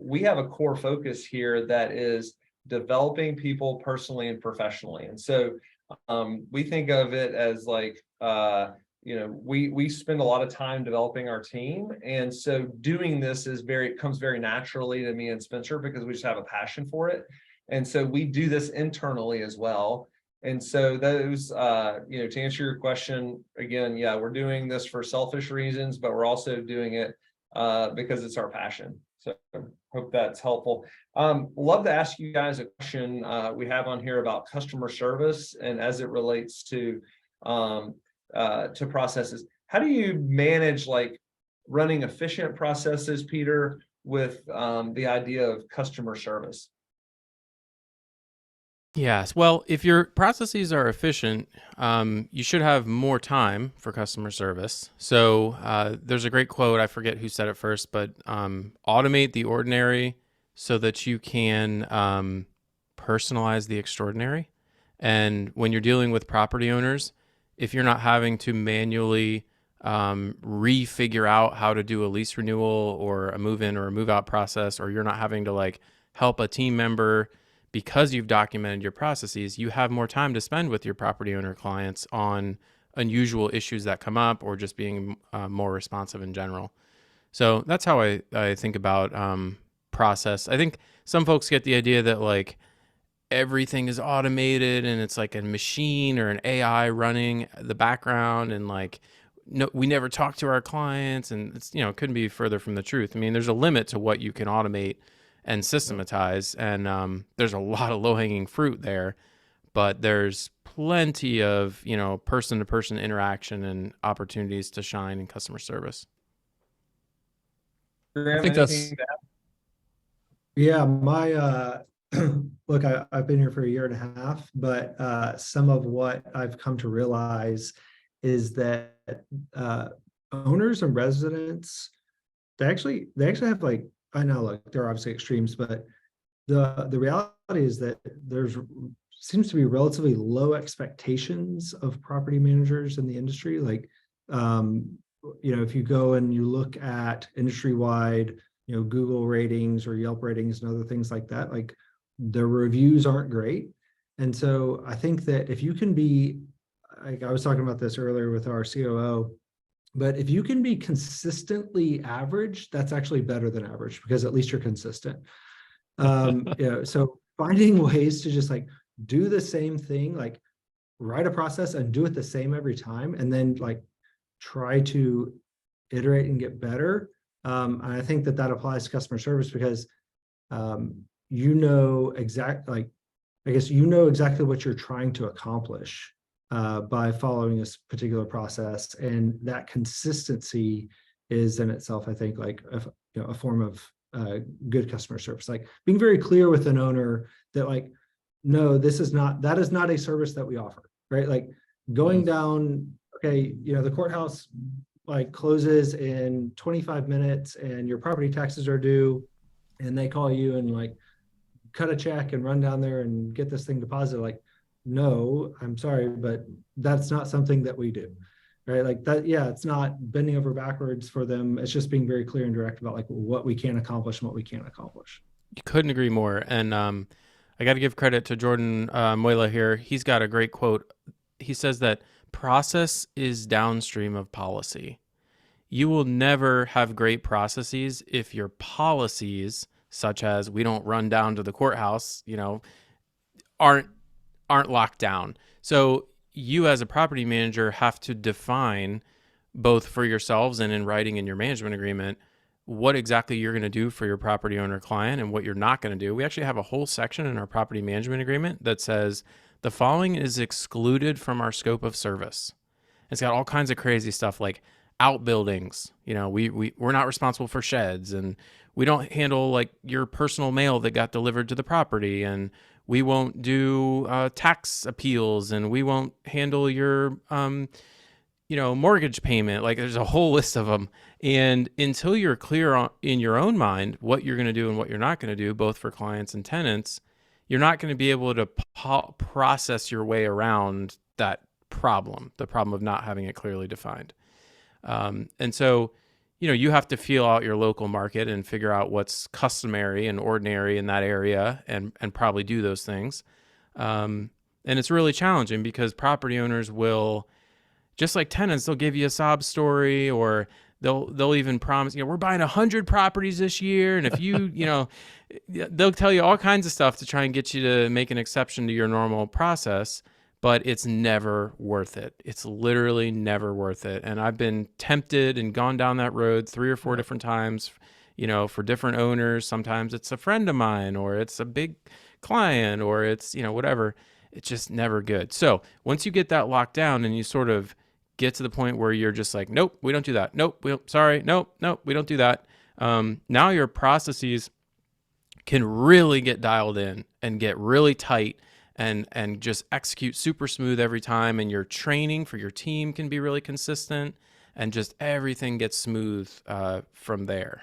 we have a core focus here that is developing people personally and professionally. And so we think of it as like, we spend a lot of time developing our team. And so doing this comes very naturally to me and Spencer, because we just have a passion for it. And so we do this internally as well. And so those, to answer your question, again, yeah, we're doing this for selfish reasons, but we're also doing it because it's our passion. So hope that's helpful. Love to ask you guys a question we have on here about customer service and as it relates to processes. How do you manage like running efficient processes, Peter, with the idea of customer service? Yes. Well, if your processes are efficient, you should have more time for customer service. So there's a great quote. I forget who said it first, but automate the ordinary so that you can personalize the extraordinary. And when you're dealing with property owners, if you're not having to manually refigure out how to do a lease renewal or a move-in or a move-out process, or you're not having to like help a team member because you've documented your processes, you have more time to spend with your property owner clients on unusual issues that come up, or just being more responsive in general. So that's how I think about process. I think some folks get the idea that like everything is automated and it's like a machine or an AI running the background, and like no, we never talk to our clients, and it's, it couldn't be further from the truth. I mean, there's a limit to what you can automate and systematize, and there's a lot of low-hanging fruit there, but there's plenty of person-to-person interaction and opportunities to shine in customer service. Graham, think that's anything to add? Yeah, look, I've been here for a year and a half, but some of what I've come to realize is that owners and residents, they actually have, like, I know, look, there are obviously extremes, but the reality is that there's seems to be relatively low expectations of property managers in the industry. Like, if you go and you look at industry-wide, Google ratings or Yelp ratings and other things like that, like, the reviews aren't great. And so I think that if you can be, like I was talking about this earlier with our COO, but if you can be consistently average, that's actually better than average, because at least you're consistent. So finding ways to just, like, do the same thing, like, write a process and do it the same every time, and then, like, try to iterate and get better. And I think that applies to customer service, because exactly what you're trying to accomplish by following this particular process, and that consistency is in itself, I think, like a form of good customer service. Like, being very clear with an owner that, like, no, that is not a service that we offer, right? Like, going down, okay, the courthouse, like, closes in 25 minutes and your property taxes are due, and they call you and, like, cut a check and run down there and get this thing deposited. Like, no, I'm sorry, but that's not something that we do, right? Like that, yeah, it's not bending over backwards for them. It's just being very clear and direct about, like, what we can accomplish and what we can't accomplish. You couldn't agree more. And I got to give credit to Jordan Moyla here. He's got a great quote. He says that process is downstream of policy. You will never have great processes if your policies, such as we don't run down to the courthouse, aren't locked down. So you, as a property manager, have to define, both for yourselves and in writing in your management agreement, what exactly you're going to do for your property owner client and what you're not going to do. We actually have a whole section in our property management agreement that says the following is excluded from our scope of service. It's got all kinds of crazy stuff like outbuildings. We're not responsible for sheds, and we don't handle, like, your personal mail that got delivered to the property, and we won't do tax appeals, and we won't handle your mortgage payment. Like, there's a whole list of them. And until you're clear in your own mind what you're going to do and what you're not going to do, both for clients and tenants, you're not going to be able to process your way around that problem, the problem of not having it clearly defined. And so, you have to feel out your local market and figure out what's customary and ordinary in that area, and probably do those things. And it's really challenging, because property owners will, just like tenants, they'll give you a sob story, or they'll even promise, we're buying 100 properties this year. And if they'll tell you all kinds of stuff to try and get you to make an exception to your normal process, but it's never worth it. It's literally never worth it. And I've been tempted and gone down that road 3 or 4 different times, for different owners. Sometimes it's a friend of mine, or it's a big client, or it's, whatever. It's just never good. So once you get that locked down and you sort of get to the point where you're just like, nope, we don't do that. Nope, sorry. Nope, we don't do that. Now your processes can really get dialed in and get really tight, and just execute super smooth every time. And your training for your team can be really consistent, and just everything gets smooth from there.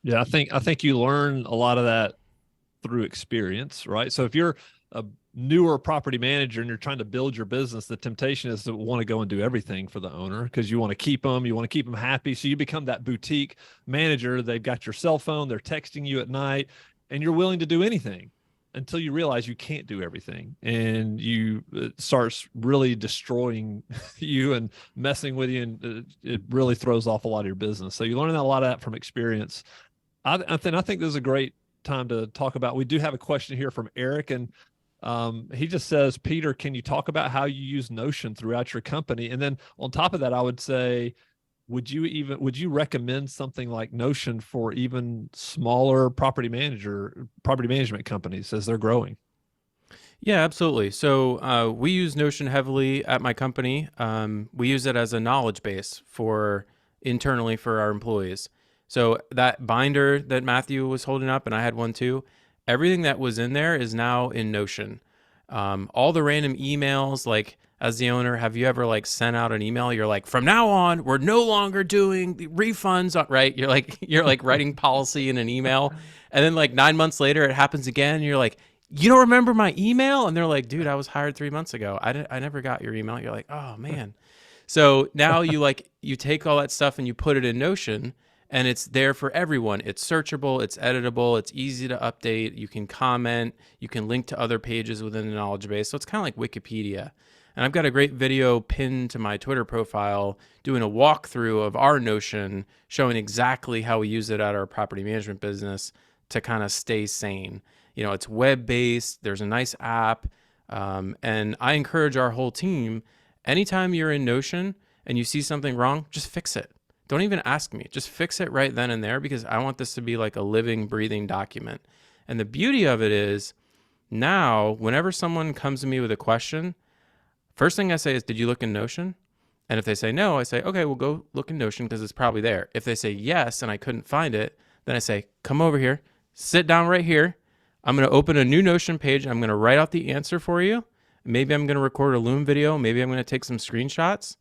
Yeah, I think you learn a lot of that through experience, right? So if you're a newer property manager and you're trying to build your business, the temptation is to want to go and do everything for the owner, because you want to keep them happy. So you become that boutique manager. They've got your cell phone, they're texting you at night, and you're willing to do anything, until you realize you can't do everything, and it starts really destroying you and messing with you, and it really throws off a lot of your business. So you learn a lot of that from experience. I think this is a great time to talk about. We do have a question here from Eric, and he just says, Peter, can you talk about how you use Notion throughout your company? And then on top of that, I would say, would you recommend something like Notion for even smaller property management companies as they're growing? Yeah, absolutely. So we use Notion heavily at my company. We use it as a knowledge base internally for our employees. So that binder that Matthew was holding up, and I had one too, everything that was in there is now in Notion. All the random emails, like as the owner, have you ever like sent out an email? You're like, from now on, we're no longer doing the refunds, right? You're like writing policy in an email. And then like 9 months later, it happens again. And you're like, you don't remember my email? And they're like, dude, I was hired 3 months ago. I never got your email. You're like, oh man. So now you take all that stuff and you put it in Notion, and it's there for everyone. It's searchable, it's editable, it's easy to update. You can comment, you can link to other pages within the knowledge base. So it's kind of like Wikipedia. And I've got a great video pinned to my Twitter profile doing a walkthrough of our Notion, showing exactly how we use it at our property management business to kind of stay sane. You know, it's web-based, there's a nice app, and I encourage our whole team, anytime you're in Notion and you see something wrong, just fix it. Don't even ask me. Just fix it right then and there, because I want this to be like a living, breathing document. And the beauty of it is now, whenever someone comes to me with a question, first thing I say is, did you look in Notion? And if they say no, I say, okay, we'll go look in Notion because it's probably there. If they say yes and I couldn't find it, then I say, come over here, sit down right here. I'm going to open a new Notion page. I'm going to write out the answer for you. Maybe I'm going to record a Loom video. Maybe I'm going to take some screenshots.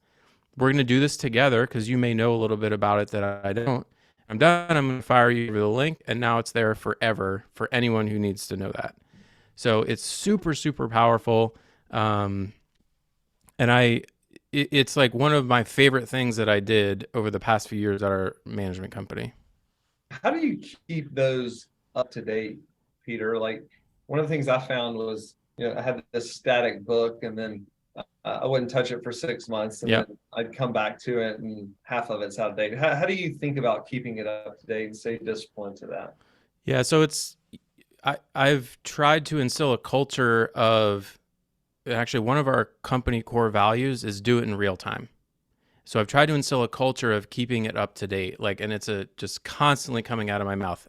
We're going to do this together because you may know a little bit about it that I don't. I'm done. I'm going to fire you over the link, and now it's there forever for anyone who needs to know that. So it's super, super powerful. It's like one of my favorite things that I did over the past few years at our management company. How do you keep those up to date, Peter? Like, one of the things I found was, I had this static book, and then I wouldn't touch it for 6 months, and then I'd come back to it, and half of it's out of date. How do you think about keeping it up to date and stay disciplined to that? Yeah, so I've tried to instill a culture of, actually one of our company core values is do it in real time. So I've tried to instill a culture of keeping it up to date, and it's just constantly coming out of my mouth.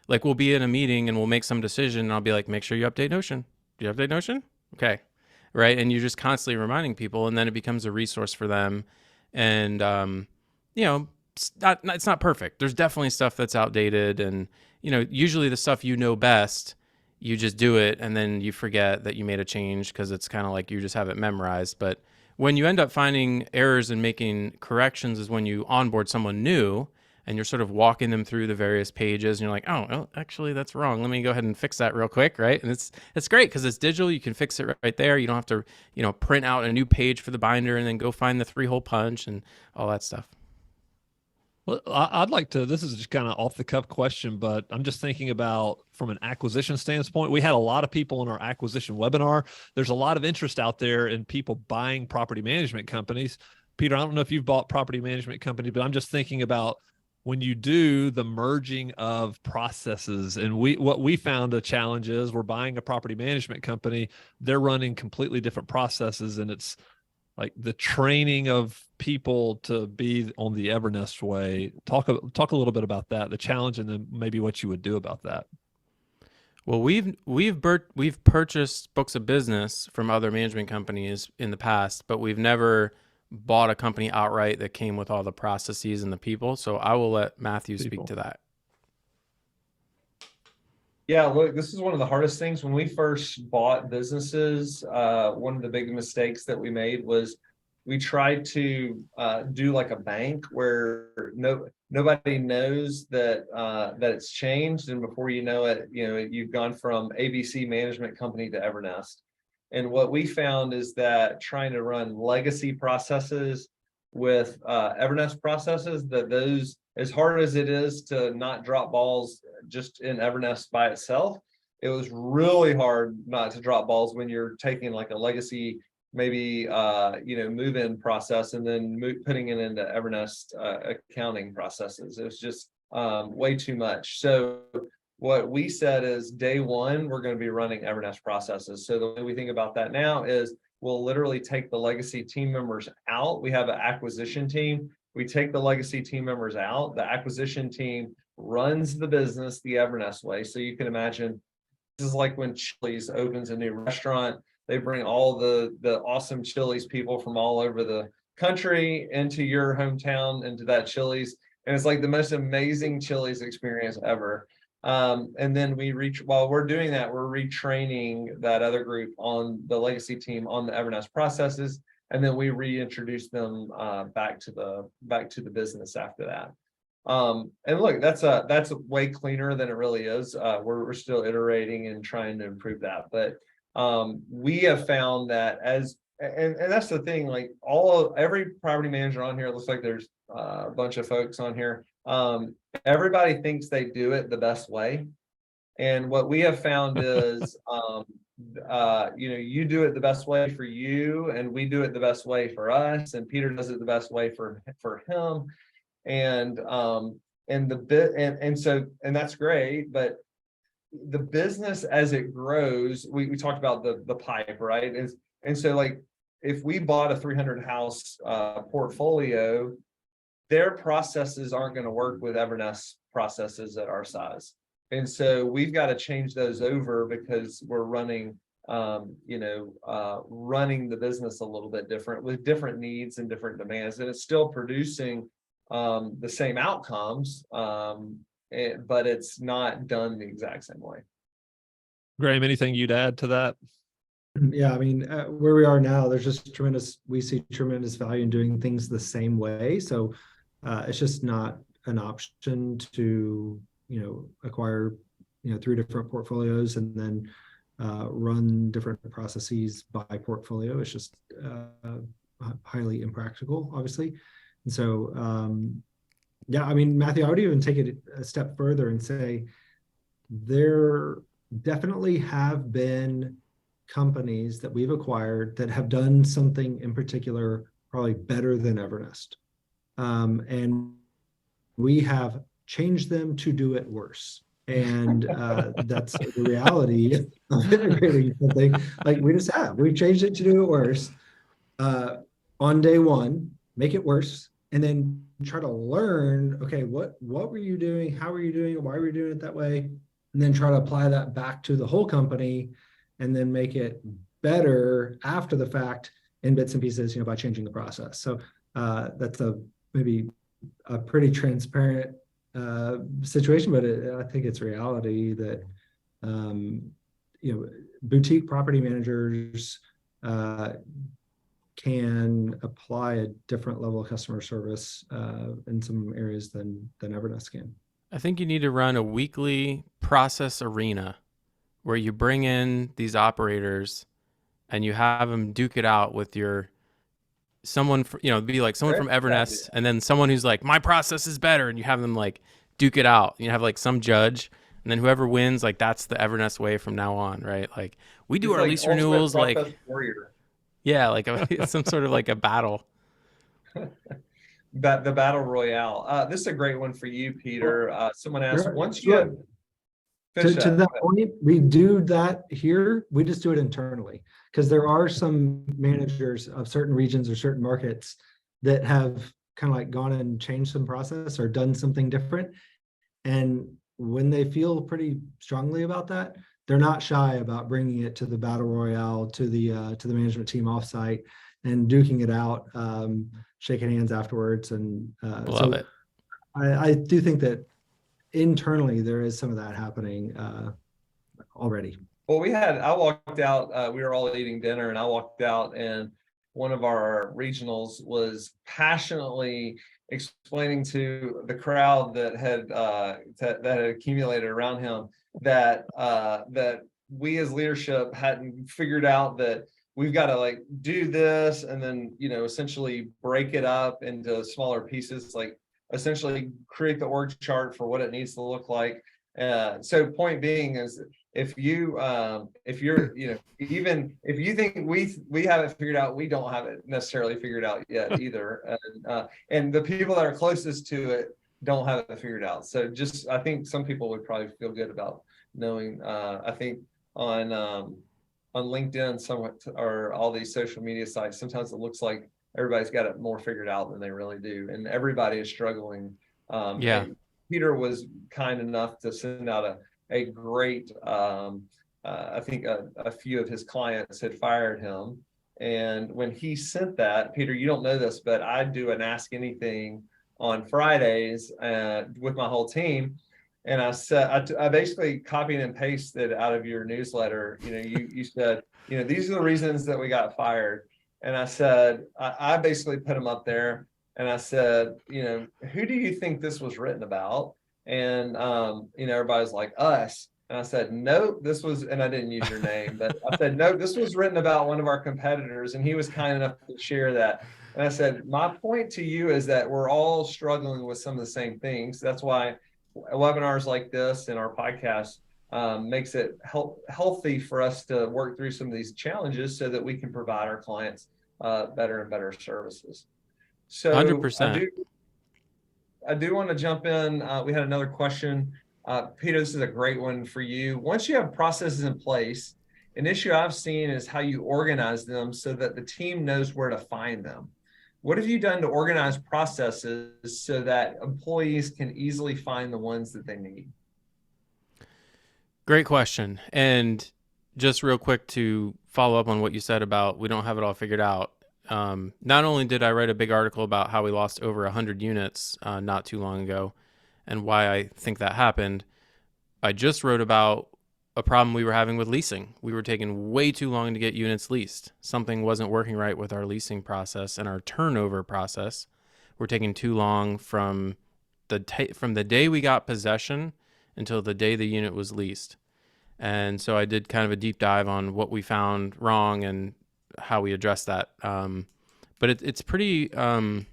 Like we'll be in a meeting and we'll make some decision, and I'll be like, make sure you update Notion. Do you update Notion? Okay. Right. And you're just constantly reminding people, and then it becomes a resource for them. And, it's not perfect. There's definitely stuff that's outdated, and, usually the stuff best, you just do it, and then you forget that you made a change because it's kind of like you just have it memorized. But when you end up finding errors and making corrections is when you onboard someone new, and you're sort of walking them through the various pages, and you're like, oh, actually that's wrong. Let me go ahead and fix that real quick, right? And it's great because it's digital. You can fix it right there. You don't have to, print out a new page for the binder and then go find the 3-hole punch and all that stuff. Well, I'd like to, this is just kind of off the cuff question, but I'm just thinking about from an acquisition standpoint. We had a lot of people in our acquisition webinar. There's a lot of interest out there in people buying property management companies. Peter, I don't know if you've bought property management companies, but I'm just thinking about when you do the merging of processes, and what we found a challenge is we're buying a property management company, they're running completely different processes, and it's like the training of people to be on the Evernest way. Talk a little bit about that, the challenge, and then maybe what you would do about that. Well, we've purchased books of business from other management companies in the past, but we've never bought a company outright that came with all the processes and the people. So I will let Matthew speak to that. Yeah, look, this is one of the hardest things. When we first bought businesses, one of the big mistakes that we made was we tried to do like a bank where nobody knows that it's changed, and before you know it, you've gone from ABC Management Company to Evernest. And what we found is that trying to run legacy processes with Evernest processes, that those, as hard as it is to not drop balls just in Evernest by itself, it was really hard not to drop balls when you're taking like a legacy, maybe move-in process and then putting it into Evernest accounting processes. It was just way too much. So what we said is day one, we're going to be running Evernest processes. So the way we think about that now is we'll literally take the legacy team members out. We have an acquisition team. We take the legacy team members out. The acquisition team runs the business the Evernest way. So you can imagine this is like when Chili's opens a new restaurant. They bring all the awesome Chili's people from all over the country into your hometown, into that Chili's. and it's like the most amazing Chili's experience ever. And then while we're doing that, we're retraining that other group on the legacy team on the Evernest processes, and then we reintroduce them back to the business after that. And look, that's way cleaner than it really is. We're still iterating and trying to improve that, but we have found that and that's the thing, like every property manager on here, it looks like there's a bunch of folks on here. Everybody thinks they do it the best way. And what we have found is, you do it the best way for you, and we do it the best way for us, and Peter does it the best way for him. And that's great, but the business as it grows, we talked about the pipe, right? And so like, if we bought a 300 house portfolio, their processes aren't going to work with Evernest processes at our size. And so we've got to change those over because we're running the business a little bit different with different needs and different demands, and it's still producing the same outcomes, but it's not done the exact same way. Graham, anything you'd add to that? Yeah, I mean, where we are now, we see tremendous value in doing things the same way. So it's just not an option to, acquire, 3 different portfolios and then run different processes by portfolio. It's just highly impractical, obviously. And so, yeah, I mean, Matthew, I would even take it a step further and say there definitely have been companies that we've acquired that have done something in particular probably better than Evernest. And we have changed them to do it worse. And that's the reality of integrating something. Like we've changed it to do it worse on day one, make it worse, and then try to learn, okay, what were you doing? How were you doing it? Why were you doing it that way? And then try to apply that back to the whole company and then make it better after the fact in bits and pieces, by changing the process. So that's maybe a pretty transparent situation, but I think it's reality that, boutique property managers can apply a different level of customer service in some areas than Evernest can. I think you need to run a weekly process arena where you bring in these operators and you have them duke it out with someone, be like someone from Evernest and then someone who's like, my process is better. And you have them like duke it out. You have like some judge, and then whoever wins, like that's the Evernest way from now on, right? Like we do our lease renewals like warrior. Yeah, like some sort of like a battle. The battle royale. This is a great one for you, Peter. Someone asked, once you have to that point, we do that here. We just do it internally because there are some managers of certain regions or certain markets that have kind of like gone and changed some process or done something different. And when they feel pretty strongly about that, they're not shy about bringing it to the battle royale, to the management team offsite and duking it out, shaking hands afterwards. And Love it. I do think that internally there is some of that happening already. Well, I walked out, we were all eating dinner and I walked out and one of our regionals was passionately explaining to the crowd that had accumulated around him that we as leadership hadn't figured out that we've got to like do this and then essentially break it up into smaller pieces, like essentially create the org chart for what it needs to look like. So point being is if you're even if you think we have it figured out, we don't have it necessarily figured out yet either. And the people that are closest to it don't have it figured out. So I think some people would probably feel good about knowing. I think on LinkedIn, or all these social media sites, sometimes it looks like everybody's got it more figured out than they really do, and everybody is struggling. Peter was kind enough to send out a great, I think a few of his clients had fired him. And when he sent that, Peter, you don't know this, but I do an Ask Anything on Fridays with my whole team. And I said, I basically copied and pasted out of your newsletter. You said, these are the reasons that we got fired. And I said, I basically put them up there. And I said, who do you think this was written about? And, everybody's like, us. And I said, nope, this was, and I didn't use your name, but I said, nope, this was written about one of our competitors. And he was kind enough to share that. And I said, my point to you is that we're all struggling with some of the same things. That's why webinars like this and our podcast makes it healthy for us to work through some of these challenges so that we can provide our clients better and better services. So 100%. I do want to jump in. We had another question. Peter, this is a great one for you. Once you have processes in place, an issue I've seen is how you organize them so that the team knows where to find them. What have you done to organize processes so that employees can easily find the ones that they need? Great question. And just real quick to follow up on what you said about we don't have it all figured out. Not only did I write a big article about how we lost over 100 units not too long ago and why I think that happened, I just wrote about a problem we were having with leasing. We were taking way too long to get units leased. Something wasn't working right with our leasing process and our turnover process. We're taking too long from the day we got possession until the day the unit was leased. And so I did kind of a deep dive on what we found wrong and how we addressed that. But it's pretty, it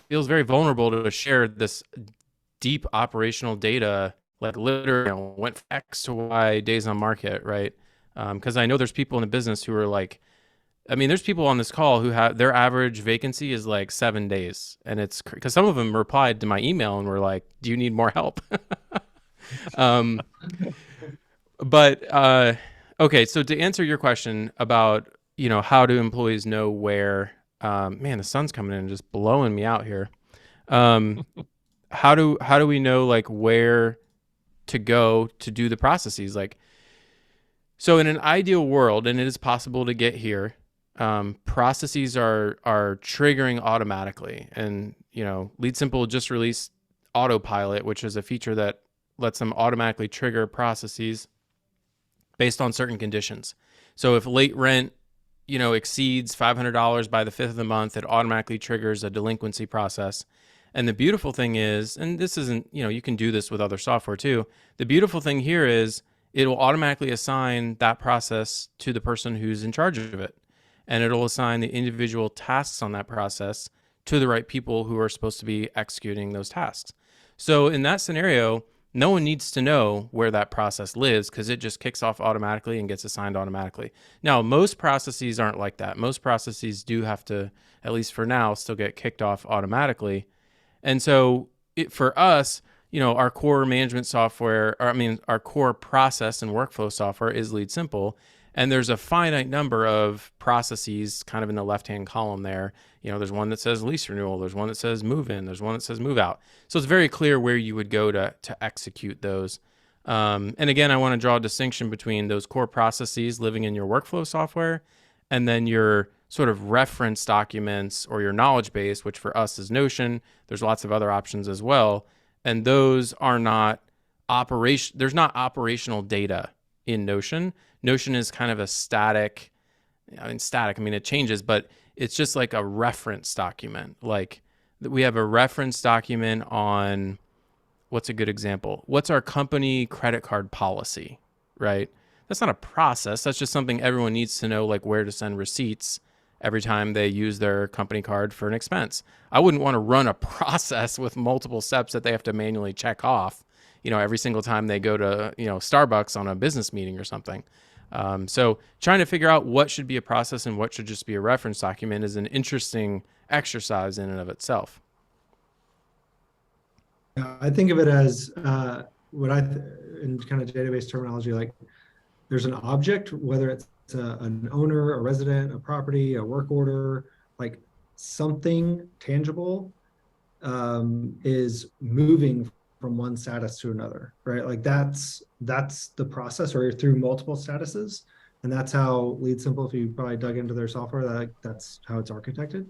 feels very vulnerable to share this deep operational data, like literally went from X to Y days on market, right? Because I know there's people in the business who are like, there's people on this call who have their average vacancy is like 7 days. And it's because some of them replied to my email and were like, do you need more help? Okay. So to answer your question about, how do employees know where, man, the sun's coming in and just blowing me out here. How do we know like where to go to do the processes? Like, so in an ideal world, and it is possible to get here, processes are triggering automatically. And, Lead Simple just released Autopilot, which is a feature that lets them automatically trigger processes based on certain conditions. So if late rent, exceeds $500 by the 5th of the month, it automatically triggers a delinquency process. And the beautiful thing is, and this isn't, you can do this with other software too. The beautiful thing here is it will automatically assign that process to the person who's in charge of it. And it'll assign the individual tasks on that process to the right people who are supposed to be executing those tasks. So in that scenario, no one needs to know where that process lives because it just kicks off automatically and gets assigned automatically. Now, most processes aren't like that. Most processes do have to, at least for now, still get kicked off automatically. And so for us, our core management software, our core process and workflow software is Lead Simple. And there's a finite number of processes kind of in the left-hand column there. There's one that says lease renewal. There's one that says move in. There's one that says move out. So it's very clear where you would go to execute those. And again, I want to draw a distinction between those core processes living in your workflow software and then your sort of reference documents or your knowledge base, which for us is Notion. There's lots of other options as well. And those are not there's not operational data in Notion. Notion is kind of a static, it changes, but it's just like a reference document. Like we have a reference document on, what's a good example? What's our company credit card policy, right? That's not a process. That's just something everyone needs to know, like where to send receipts every time they use their company card for an expense. I wouldn't want to run a process with multiple steps that they have to manually check off, every single time they go to, Starbucks on a business meeting or something. So trying to figure out what should be a process and what should just be a reference document is an interesting exercise in and of itself. I think of it as in kind of database terminology, like there's an object, whether it's an owner, a resident, a property, a work order, like something tangible is moving from one status to another, right? Like that's the process, or through multiple statuses. And that's how Lead Simple, if you probably dug into their software, that's how it's architected.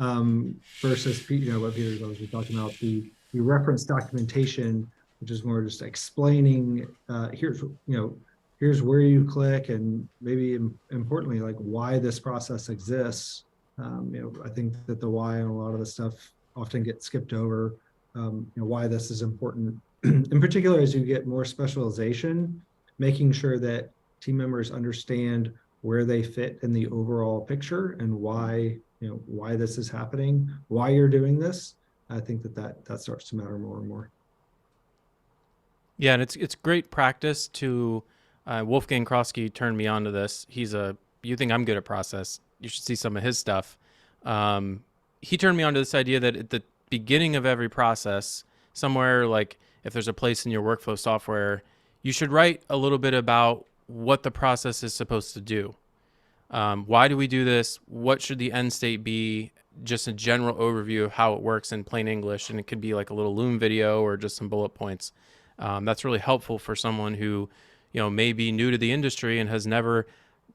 versus what Peter's always been talking about, the reference documentation, which is more just explaining here's where you click, and maybe importantly, like why this process exists. I think that the why and a lot of the stuff often gets skipped over. Why this is important, in particular, as you get more specialization, making sure that team members understand where they fit in the overall picture and why this is happening, why you're doing this. I think that starts to matter more and more. Yeah, and it's great practice to Wolfgang Krosky turned me on to this. You think I'm good at process, you should see some of his stuff. He turned me on to this idea that at the beginning of every process, somewhere like if there's a place in your workflow software, you should write a little bit about what the process is supposed to do. Why do we do this? What should the end state be? Just a general overview of how it works in plain English. And it could be like a little Loom video or just some bullet points. That's really helpful for someone who, may be new to the industry and has never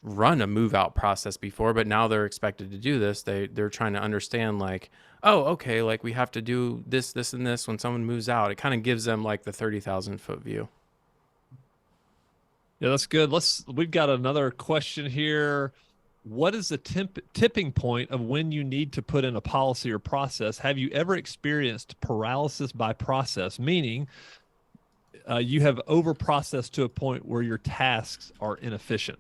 run a move out process before, but now they're expected to do this. They're trying to understand like, oh, okay, like we have to do this, this, and this when someone moves out. It kind of gives them like the 30,000 foot view. Yeah, that's good. We've got another question here. What is the tipping point of when you need to put in a policy or process? Have you ever experienced paralysis by process, meaning you have over-processed to a point where your tasks are inefficient?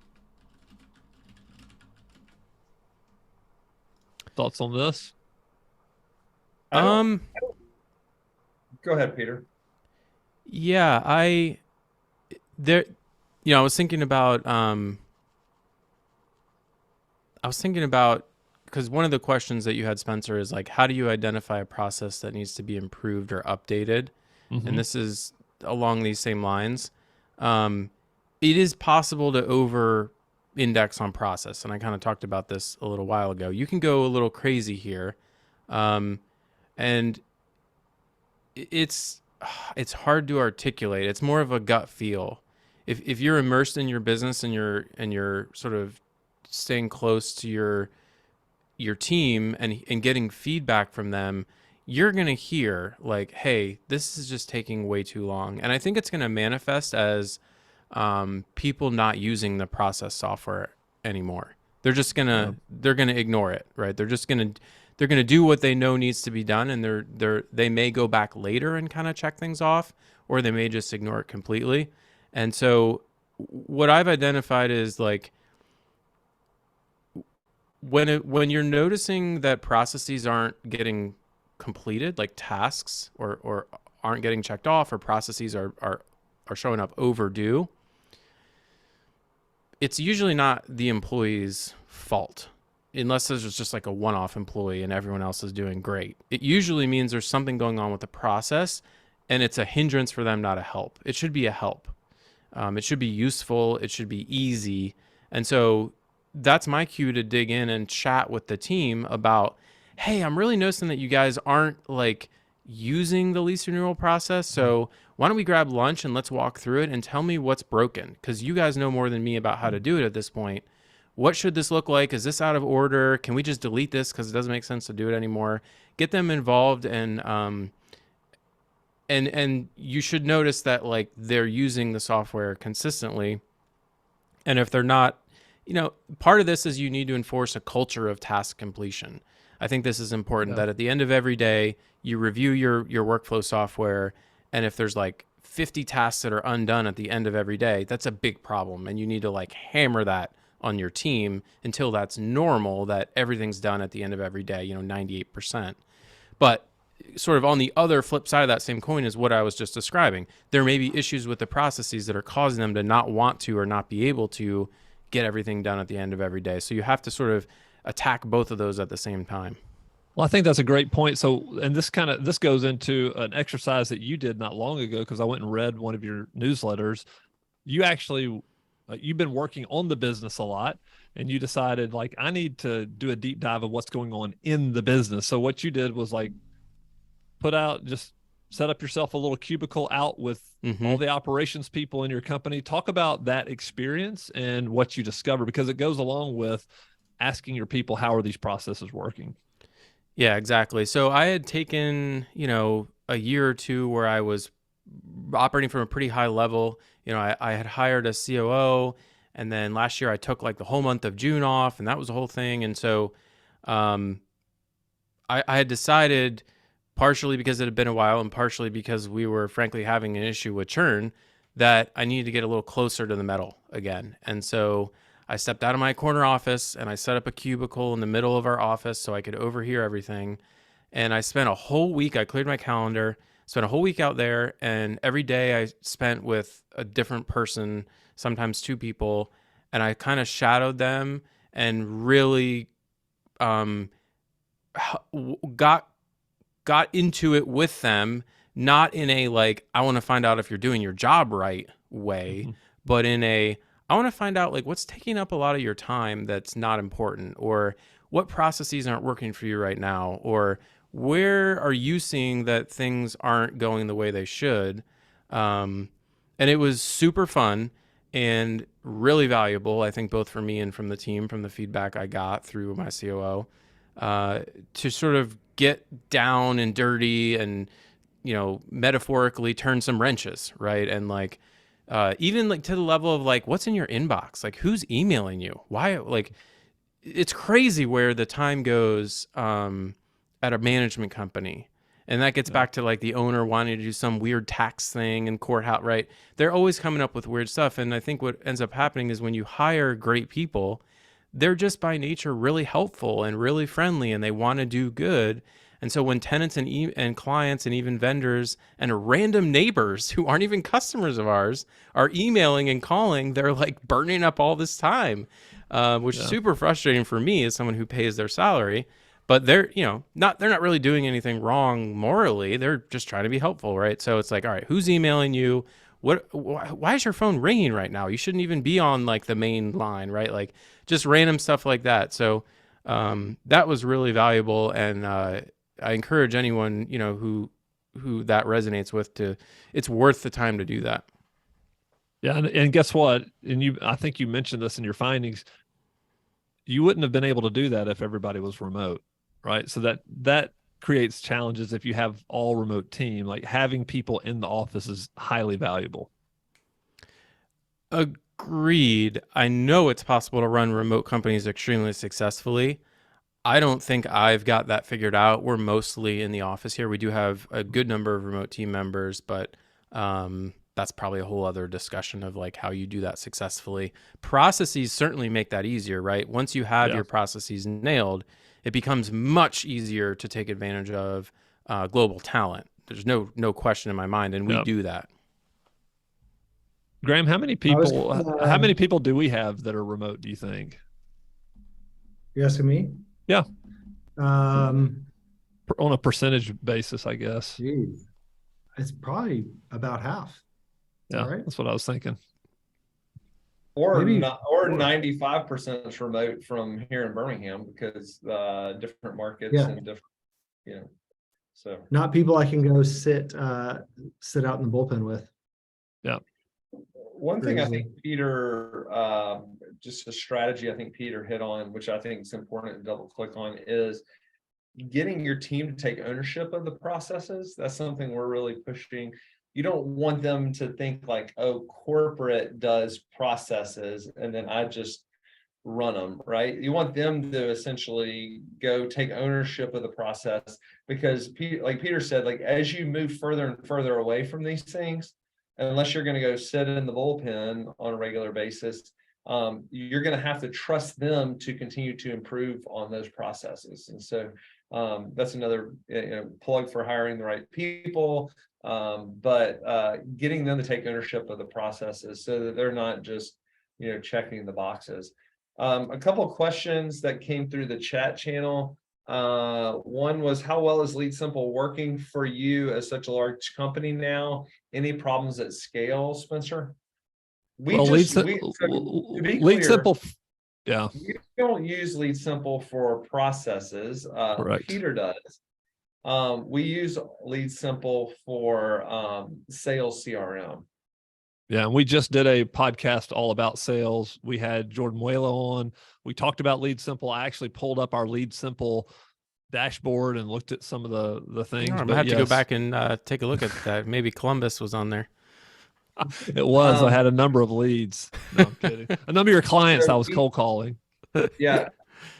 Thoughts on this? Go ahead, Peter. Yeah, I was thinking about because one of the questions that you had, Spencer, is like, how do you identify a process that needs to be improved or updated? Mm-hmm. And this is along these same lines. It is possible to over index on process. And I kind of talked about this a little while ago. You can go a little crazy here. And it's hard to articulate. It's more of a gut feel. If you're immersed in your business and you're sort of staying close to your team and getting feedback from them, you're going to hear like, hey, this is just taking way too long. And I think it's going to manifest as people not using the process software anymore. They're just they're going to ignore it, right? They're going to do what they know needs to be done, and they may go back later and kind of check things off, or they may just ignore it completely. And so what I've identified is like when you're noticing that processes aren't getting completed, like tasks or aren't getting checked off, or processes are showing up overdue, it's usually not the employee's fault, unless there's just like a one-off employee and everyone else is doing great. It usually means there's something going on with the process, and it's a hindrance for them, not a help. It should be a help. It should be useful. It should be easy. And so that's my cue to dig in and chat with the team about, hey, I'm really noticing that you guys aren't like using the lease renewal process. So why don't we grab lunch and let's walk through it and tell me what's broken? Because you guys know more than me about how to do it at this point. What should this look like? Is this out of order? Can we just delete this because it doesn't make sense to do it anymore? Get them involved, and you should notice that like they're using the software consistently. And if they're not, part of this is you need to enforce a culture of task completion. I think this is important, that at the end of every day, you review your workflow software. And if there's like 50 tasks that are undone at the end of every day, that's a big problem. And you need to like hammer that on your team until that's normal, that everything's done at the end of every day, 98%. But sort of on the other flip side of that same coin is what I was just describing. There may be issues with the processes that are causing them to not want to or not be able to get everything done at the end of every day. So you have to sort of attack both of those at the same time. Well, I think that's a great point. So, and this goes into an exercise that you did not long ago, because I went and read one of your newsletters. You actually, you've been working on the business a lot, and you decided like, I need to do a deep dive of what's going on in the business. So what you did was like just set up yourself a little cubicle out with all the operations people in your company. Talk about that experience and what you discover, because it goes along with asking your people, how are these processes working? Yeah, exactly. So I had taken, a year or two where I was operating from a pretty high level. I had hired a COO, and then last year I took like the whole month of June off, and that was the whole thing. And so um, I had decided, partially because it had been a while and partially because we were frankly having an issue with churn, that I needed to get a little closer to the metal again. And so I stepped out of my corner office and I set up a cubicle in the middle of our office so I could overhear everything. And I spent a whole week, I cleared my calendar, spent a whole week out there, and every day I spent with a different person, sometimes two people, and I kind of shadowed them and really um, got into it with them, not in a like, I want to find out if you're doing your job right way, but in a, I want to find out like what's taking up a lot of your time that's not important, or what processes aren't working for you right now, or where are you seeing that things aren't going the way they should. And it was super fun and really valuable, I think, both for me and from the team, from the feedback I got through my COO, to sort of get down and dirty and, metaphorically turn some wrenches, right? And like, even like to the level of like, what's in your inbox? Like, who's emailing you? Why? Like, it's crazy where the time goes at a management company. And that gets back to like the owner wanting to do some weird tax thing in courthouse, right? They're always coming up with weird stuff. And I think what ends up happening is when you hire great people, they're just by nature really helpful and really friendly, and they want to do good. And so when tenants and clients and even vendors and random neighbors who aren't even customers of ours are emailing and calling, they're like burning up all this time, which is super frustrating for me as someone who pays their salary. But they're not really doing anything wrong morally. They're just trying to be helpful, right? So it's like, all right, who's emailing you? Why is your phone ringing right now? You shouldn't even be on like the main line, right? Like just random stuff like that. So that was really valuable, and I encourage anyone who that resonates with it's worth the time to do that. Yeah, and guess what? And I think you mentioned this in your findings. You wouldn't have been able to do that if everybody was remote, right? So that creates challenges if you have all remote team. Like having people in the office is highly valuable. Agreed. I know it's possible to run remote companies extremely successfully. I don't think I've got that figured out. We're mostly in the office here. We do have a good number of remote team members, but that's probably a whole other discussion of like how you do that successfully. Processes certainly make that easier, right? Once you have your processes nailed, it becomes much easier to take advantage of global talent. There's no question in my mind, and we do that. Graham, how many people do we have that are remote, do you think? You asking me? Yeah. On a percentage basis, I guess. Geez. It's probably about half. Yeah, right? That's what I was thinking. Or 95% is remote from here in Birmingham, because different markets and different, so not people I can go sit out in the bullpen with. Yeah. One thing I think Peter, just a strategy I think Peter hit on, which I think is important to double click on, is getting your team to take ownership of the processes. That's something we're really pushing. You don't want them to think like, oh, corporate does processes and then I just run them, right? You want them to essentially go take ownership of the process, because like Peter said, like as you move further and further away from these things, unless you're going to go sit in the bullpen on a regular basis, you're going to have to trust them to continue to improve on those processes. And so that's another plug for hiring the right people, but getting them to take ownership of the processes so that they're not just checking the boxes. A couple of questions that came through the chat channel. One was, how well is Lead Simple working for you as such a large company now? Any problems at scale, Spencer? Lead Simple, yeah. We don't use Lead Simple for processes. Correct. Peter does. We use Lead Simple for sales CRM. Yeah, and we just did a podcast all about sales. We had Jordan Muelo on. We talked about Lead Simple. I actually pulled up our Lead Simple dashboard and looked at some of the things. I'm but gonna have to go yes, back and take a look at that. Maybe Columbus was on there. it was. I Um, had a number of leads. No, I'm kidding. A number of your clients So I was cold calling. yeah,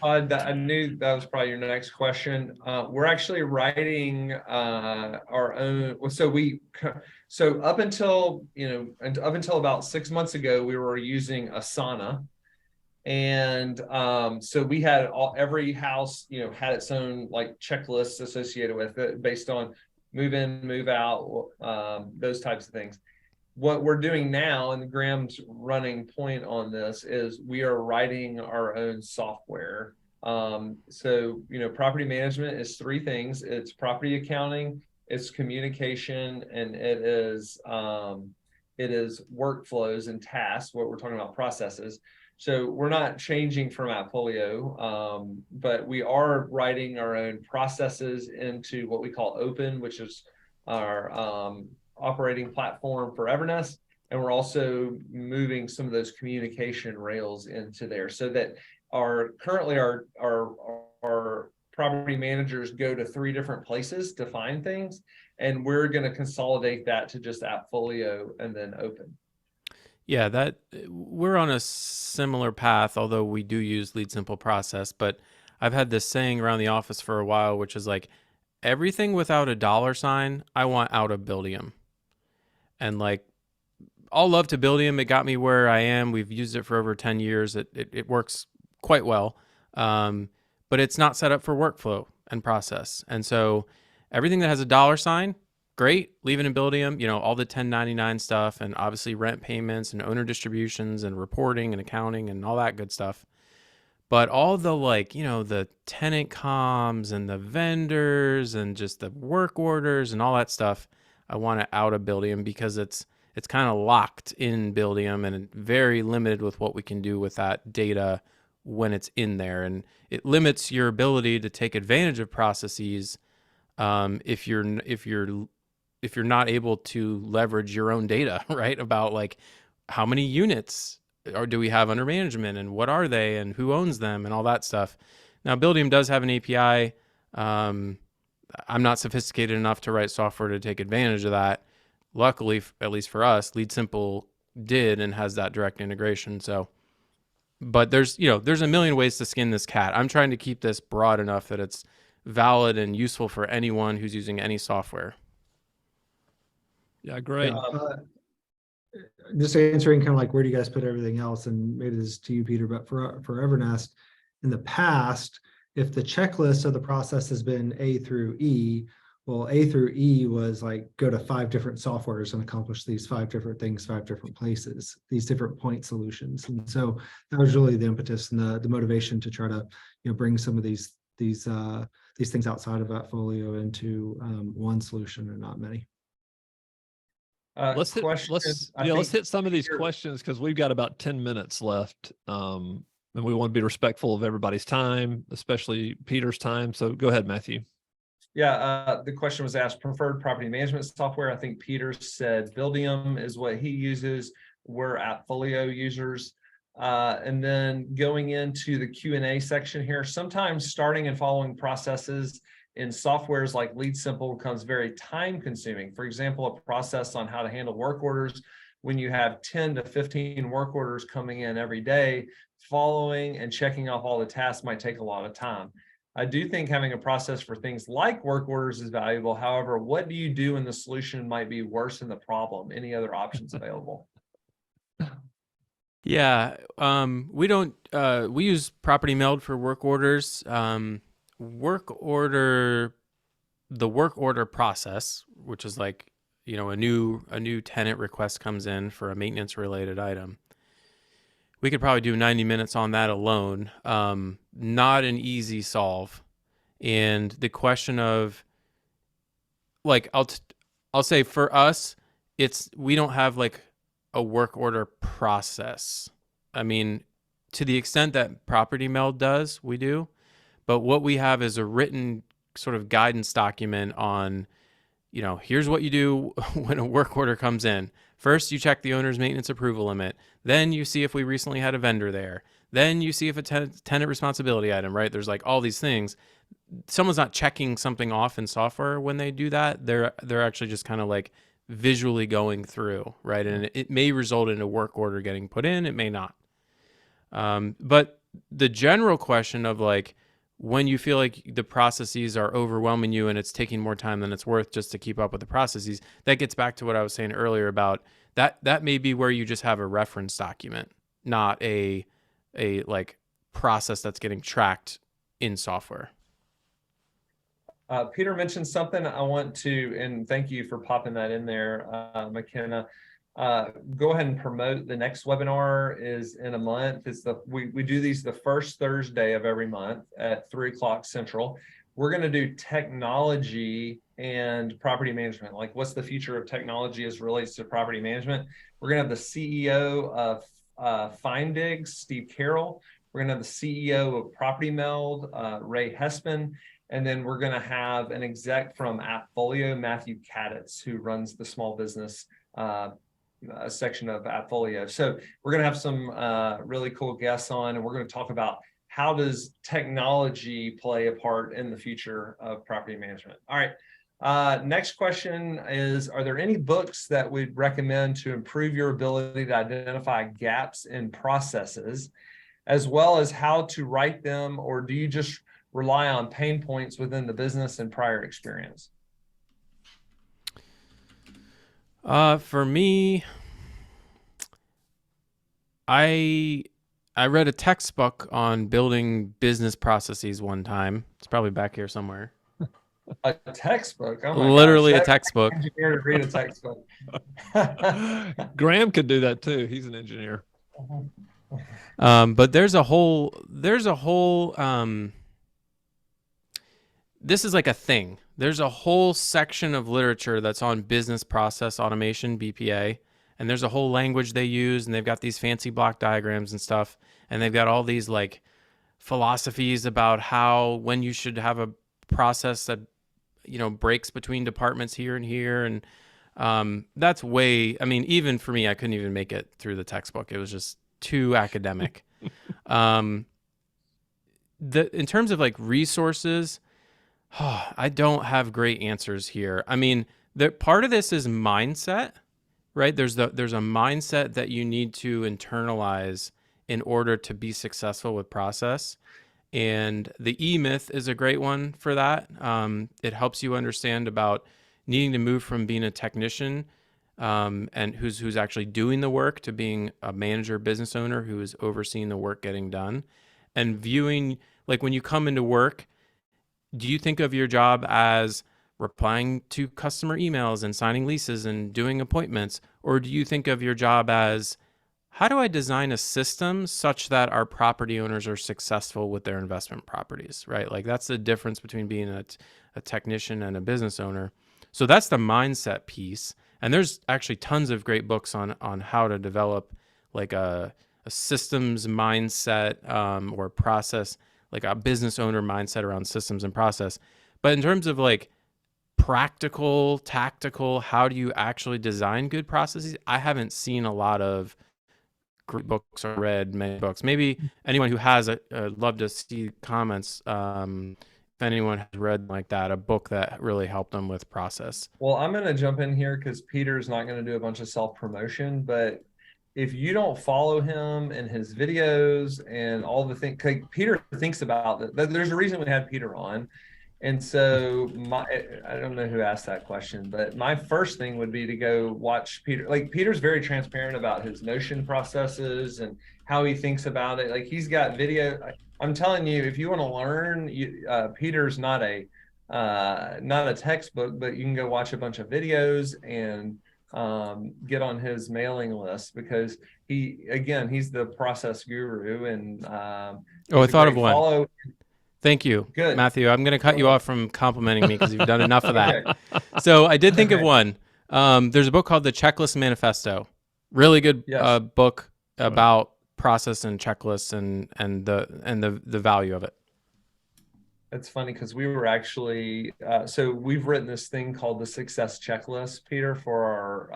I knew that was probably your next question. We're actually writing our own. So up until up until about 6 months ago, we were using Asana, and so we had every house had its own like checklists associated with it based on move in, move out, those types of things. What we're doing now, and Graham's running point on this, is we are writing our own software. So, property management is three things. It's property accounting, it's communication, and it is workflows and tasks, what we're talking about processes. So we're not changing from Appfolio, but we are writing our own processes into what we call Open, which is our operating platform for Evernest, and we're also moving some of those communication rails into there, so that currently our property managers go to 3 different places to find things, and we're going to consolidate that to just Appfolio and then Open. Yeah, that we're on a similar path, although we do use Lead Simple Process. But I've had this saying around the office for a while, which is like, everything without a $sign, I want out of Buildium. And like, all love to Buildium. It got me where I am. We've used it for over 10 years. It works quite well. But it's not set up for workflow and process. And so everything that has a $sign, great, leave it in Buildium, all the 1099 stuff, and obviously rent payments and owner distributions and reporting and accounting and all that good stuff. But all the the tenant comms and the vendors and just the work orders and all that stuff, I want it out of Buildium, because it's kind of locked in Buildium and very limited with what we can do with that data when it's in there. And it limits your ability to take advantage of processes if you're not able to leverage your own data, right? About like, how many units do we have under management, and what are they, and who owns them, and all that stuff. Now, Buildium does have an API. I'm not sophisticated enough to write software to take advantage of that. Luckily, at least for us, Lead Simple did and has that direct integration. So, but there's a million ways to skin this cat. I'm trying to keep this broad enough that it's valid and useful for anyone who's using any software. Yeah, great. Just answering kind of like, where do you guys put everything else? And maybe this is to you, Peter, but for Evernest, in the past, if the checklist of the process has been A through E, well, A through E was like, go to 5 different softwares and accomplish these 5 different things, 5 different places, these different point solutions. And so that was really the impetus and the motivation to try to bring some of these things outside of Appfolio into one solution and not many. Let's hit some of these questions, because we've got about 10 minutes left. And we want to be respectful of everybody's time, especially Peter's time. So go ahead, Matthew. Yeah, the question was asked, preferred property management software. I think Peter said Buildium is what he uses. We're Appfolio users. And then going into the Q&A section here, sometimes starting and following processes in softwares like Lead Simple becomes very time consuming. For example, a process on how to handle work orders. When you have 10 to 15 work orders coming in every day, following and checking off all the tasks might take a lot of time. I do think having a process for things like work orders is valuable. However, what do you do when the solution might be worse than the problem? Any other options available? Yeah, we don't. We use Property Meld for work orders. The work order process, which is like, a new tenant request comes in for a maintenance related item. We could probably do 90 minutes on that alone. Not an easy solve. And the question of, like, I'll say for us, we don't have like a work order process. I mean, to the extent that Property Meld does, we do. But what we have is a written sort of guidance document on, here's what you do when a work order comes in. First, you check the owner's maintenance approval limit. Then you see if we recently had a vendor there. Then you see if a tenant responsibility item, right? There's like all these things. someone's not checking something off in software when they do that. They're actually just kind of like visually going through, right? And it may result in a work order getting put in, it may not. But the general question of like, when you feel like the processes are overwhelming you and it's taking more time than it's worth just to keep up with the processes, that gets back to what I was saying earlier about that may be where you just have a reference document, not a like process that's getting tracked in software. Peter mentioned something I want to, and thank you for popping that in there, McKenna. Go ahead and promote the next webinar is in a month. We do these the first Thursday of every month at 3:00 Central. We're going to do technology and property management. Like, what's the future of technology as it relates to property management? We're going to have the CEO of Findig, Steve Carroll. We're going to have the CEO of Property Meld, Ray Hespin. And then we're going to have an exec from Appfolio, Matthew Kaditz, who runs the small business section of Appfolio. So we're going to have some really cool guests on, and we're going to talk about how does technology play a part in the future of property management. All right. Next question is, are there any books that we'd recommend to improve your ability to identify gaps in processes, as well as how to write them, or do you just rely on pain points within the business and prior experience? For me, I read a textbook on building business processes one time. It's probably back here somewhere. A textbook? Oh my Literally gosh. a textbook. Engineer to read a textbook. Graham could do that too. He's an engineer. But there's a whole this is like a thing. There's a whole section of literature that's on business process automation, BPA, and there's a whole language they use, and they've got these fancy block diagrams and stuff, and they've got all these like philosophies about how, when you should have a process that, you know, breaks between departments here and here, and that's way, I mean, even for me, I couldn't even make it through the textbook. It was just too academic. In terms of like resources, I don't have great answers here. I mean, part of this is mindset, right? There's a mindset that you need to internalize in order to be successful with process. And the E-Myth is a great one for that. It helps you understand about needing to move from being a technician and who's actually doing the work to being a manager, business owner who is overseeing the work getting done, and viewing, like, when you come into work, do you think of your job as replying to customer emails and signing leases and doing appointments? Or do you think of your job as, how do I design a system such that our property owners are successful with their investment properties, right? Like, that's the difference between being a technician and a business owner. So that's the mindset piece. And there's actually tons of great books on how to develop like a systems mindset or process, like a business owner mindset around systems and process. But in terms of like practical, tactical, how do you actually design good processes? I haven't seen a lot of great books or read many books. Maybe anyone who has, love to see comments. If anyone has read like that, a book that really helped them with process. Well, I'm going to jump in here because Peter's not going to do a bunch of self-promotion, but if you don't follow him and his videos and all the things, Peter thinks about that. There's a reason we had Peter on. And so I don't know who asked that question, but my first thing would be to go watch Peter. Like, Peter's very transparent about his Notion processes and how he thinks about it. Like, he's got video. I'm telling you, if you want to learn, Peter's not a textbook, but you can go watch a bunch of videos and get on his mailing list, because he's the process guru. And I thought of one. Thank you, Good. Matthew. I'm going to cut you off from complimenting me because you've done enough of that. Okay. So I did think of one. There's a book called The Checklist Manifesto. Really good book about process and checklists and the value of it. It's funny because we were actually so we've written this thing called the success checklist, Peter, for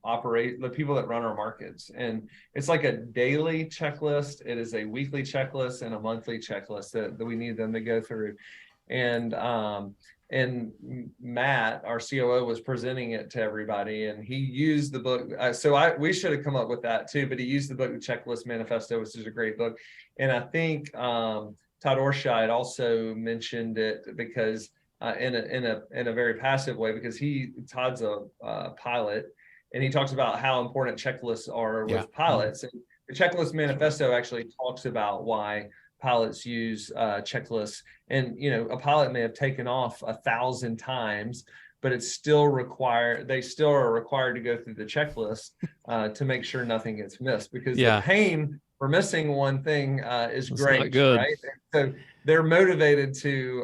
the people that run our markets, and it's like a daily checklist. It is a weekly checklist and a monthly checklist that we need them to go through. And Matt, our COO, was presenting it to everybody, and he used the book. We should have come up with that too, but he used the book, The Checklist Manifesto, which is a great book. And I think Todd Orshide also mentioned it because in a very passive way, because Todd's a pilot, and he talks about how important checklists are with pilots. And the Checklist Manifesto actually talks about why pilots use checklists. And a pilot may have taken off 1,000 times, but they still are required to go through the checklist to make sure nothing gets missed, because the pain for missing one thing is That's great, not good. right? So they're motivated to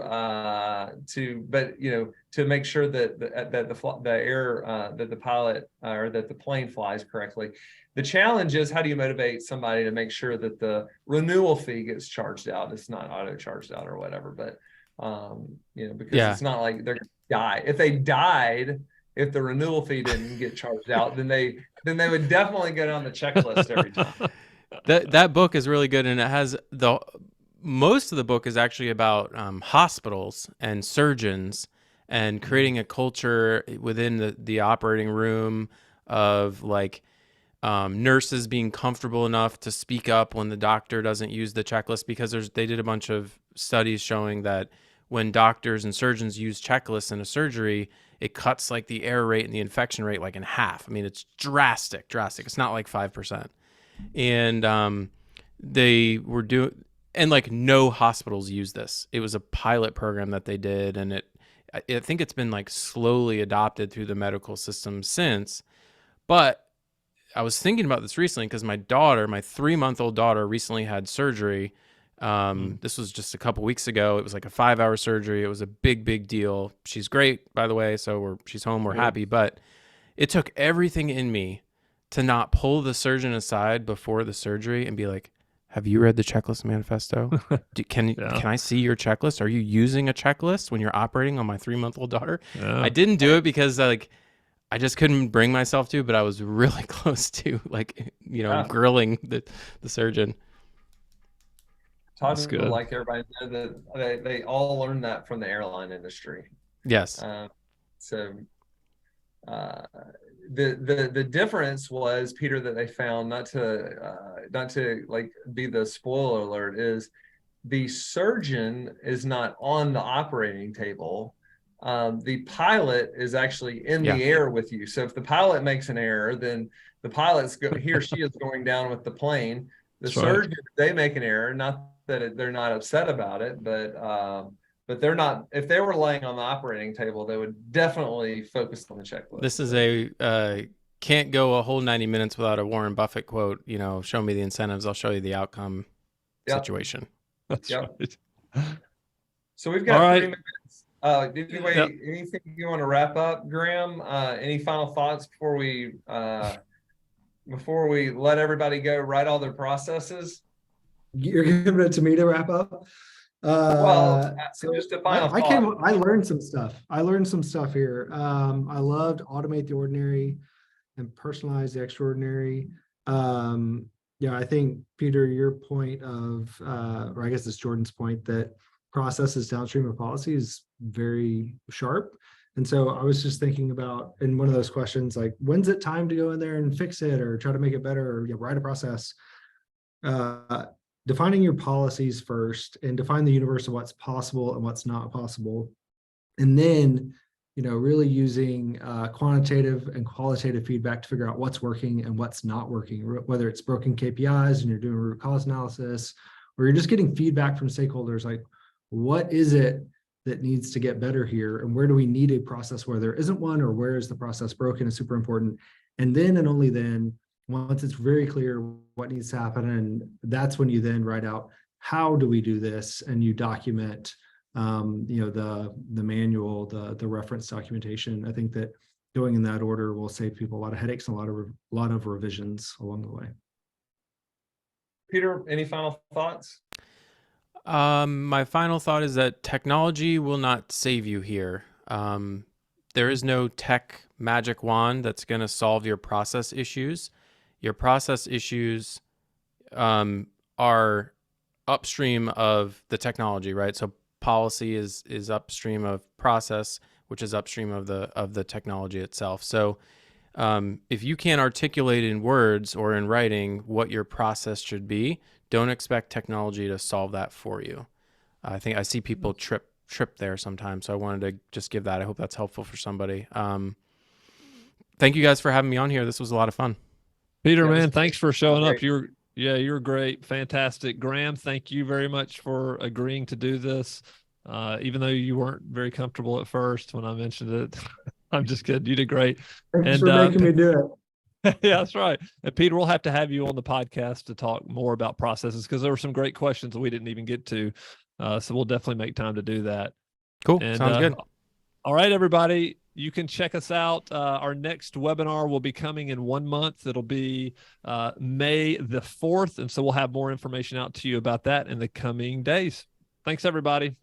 make sure that the pilot or that the plane flies correctly. The challenge is, how do you motivate somebody to make sure that the renewal fee gets charged out? It's not auto charged out or whatever, but because it's not like they're gonna die. If they died, if the renewal fee didn't get charged out, then they would definitely go down the checklist every time. That book is really good, and it has most of the book is actually about hospitals and surgeons and creating a culture within the operating room of like nurses being comfortable enough to speak up when the doctor doesn't use the checklist, because they did a bunch of studies showing that when doctors and surgeons use checklists in a surgery, it cuts like the error rate and the infection rate like in half. I mean, it's drastic. It's not like 5%. And they were doing, and like no hospitals use this. It was a pilot program that they did, and I think it's been like slowly adopted through the medical system since. But I was thinking about this recently because my 3-month-old daughter recently had surgery. This was just a couple weeks ago. It was like a 5-hour surgery. It was a big deal. She's great, by the way. So she's home. We're happy, but it took everything in me to not pull the surgeon aside before the surgery and be like, have you read the Checklist Manifesto? Can I see your checklist? Are you using a checklist when you're operating on my 3-month-old daughter? I didn't do it because like I just couldn't bring myself to, but I was really close to grilling the surgeon. Todd would like everybody to know that they all learned that from the airline industry. Yes. The difference was, Peter, that they found, not to like be the spoiler alert, is the surgeon is not on the operating table. The pilot is actually in the air with you. So if the pilot makes an error, then the he or she is going down with the plane. The surgeon, if they make an error, not that they're not upset about it, but they're not. If they were laying on the operating table, they would definitely focus on the checklist. This is a can't go a whole 90 minutes without a Warren Buffett quote. Show me the incentives, I'll show you the outcome situation. That's right. So we've got 3 minutes. Anything you want to wrap up, Graham? Any final thoughts before we let everybody go write all their processes? You're giving it to me to wrap up? So just a final thought. I learned some stuff. Here. I loved automate the ordinary and personalize the extraordinary. I think, Peter, your point of, or I guess it's Jordan's point, that processes downstream of policy is very sharp. And so I was just thinking about, in one of those questions, like, when's it time to go in there and fix it or try to make it better or write a process? Defining your policies first and define the universe of what's possible and what's not possible. And then, really using quantitative and qualitative feedback to figure out what's working and what's not working, whether it's broken KPIs and you're doing root cause analysis, or you're just getting feedback from stakeholders, like, what is it that needs to get better here? And where do we need a process where there isn't one, or where is the process broken is super important. And then, and only then, once it's very clear what needs to happen, and that's when you then write out, how do we do this? And you document, the manual, the reference documentation. I think that going in that order will save people a lot of headaches and a lot of revisions along the way. Peter, any final thoughts? My final thought is that technology will not save you here. There is no tech magic wand that's going to solve your process issues. Your process issues are upstream of the technology, right? So policy is upstream of process, which is upstream of the technology itself. So if you can't articulate in words or in writing what your process should be, don't expect technology to solve that for you. I think I see people trip there sometimes. So I wanted to just give that. I hope that's helpful for somebody. Thank you guys for having me on here. This was a lot of fun. Peter, Yeah, man, thanks for showing up. great. You're great. Fantastic. Graham, thank you very much for agreeing to do this. Even though you weren't very comfortable at first when I mentioned it. I'm just kidding. You did great. Thanks And, for making me do it. yeah, that's right. And Peter, we'll have to have you on the podcast to talk more about processes because there were some great questions that we didn't even get to. So we'll definitely make time to do that. Cool. And, Sounds good. All right, everybody. You can check us out. Our next webinar will be coming in 1 month. It'll be May the 4th. And so we'll have more information out to you about that in the coming days. Thanks, everybody.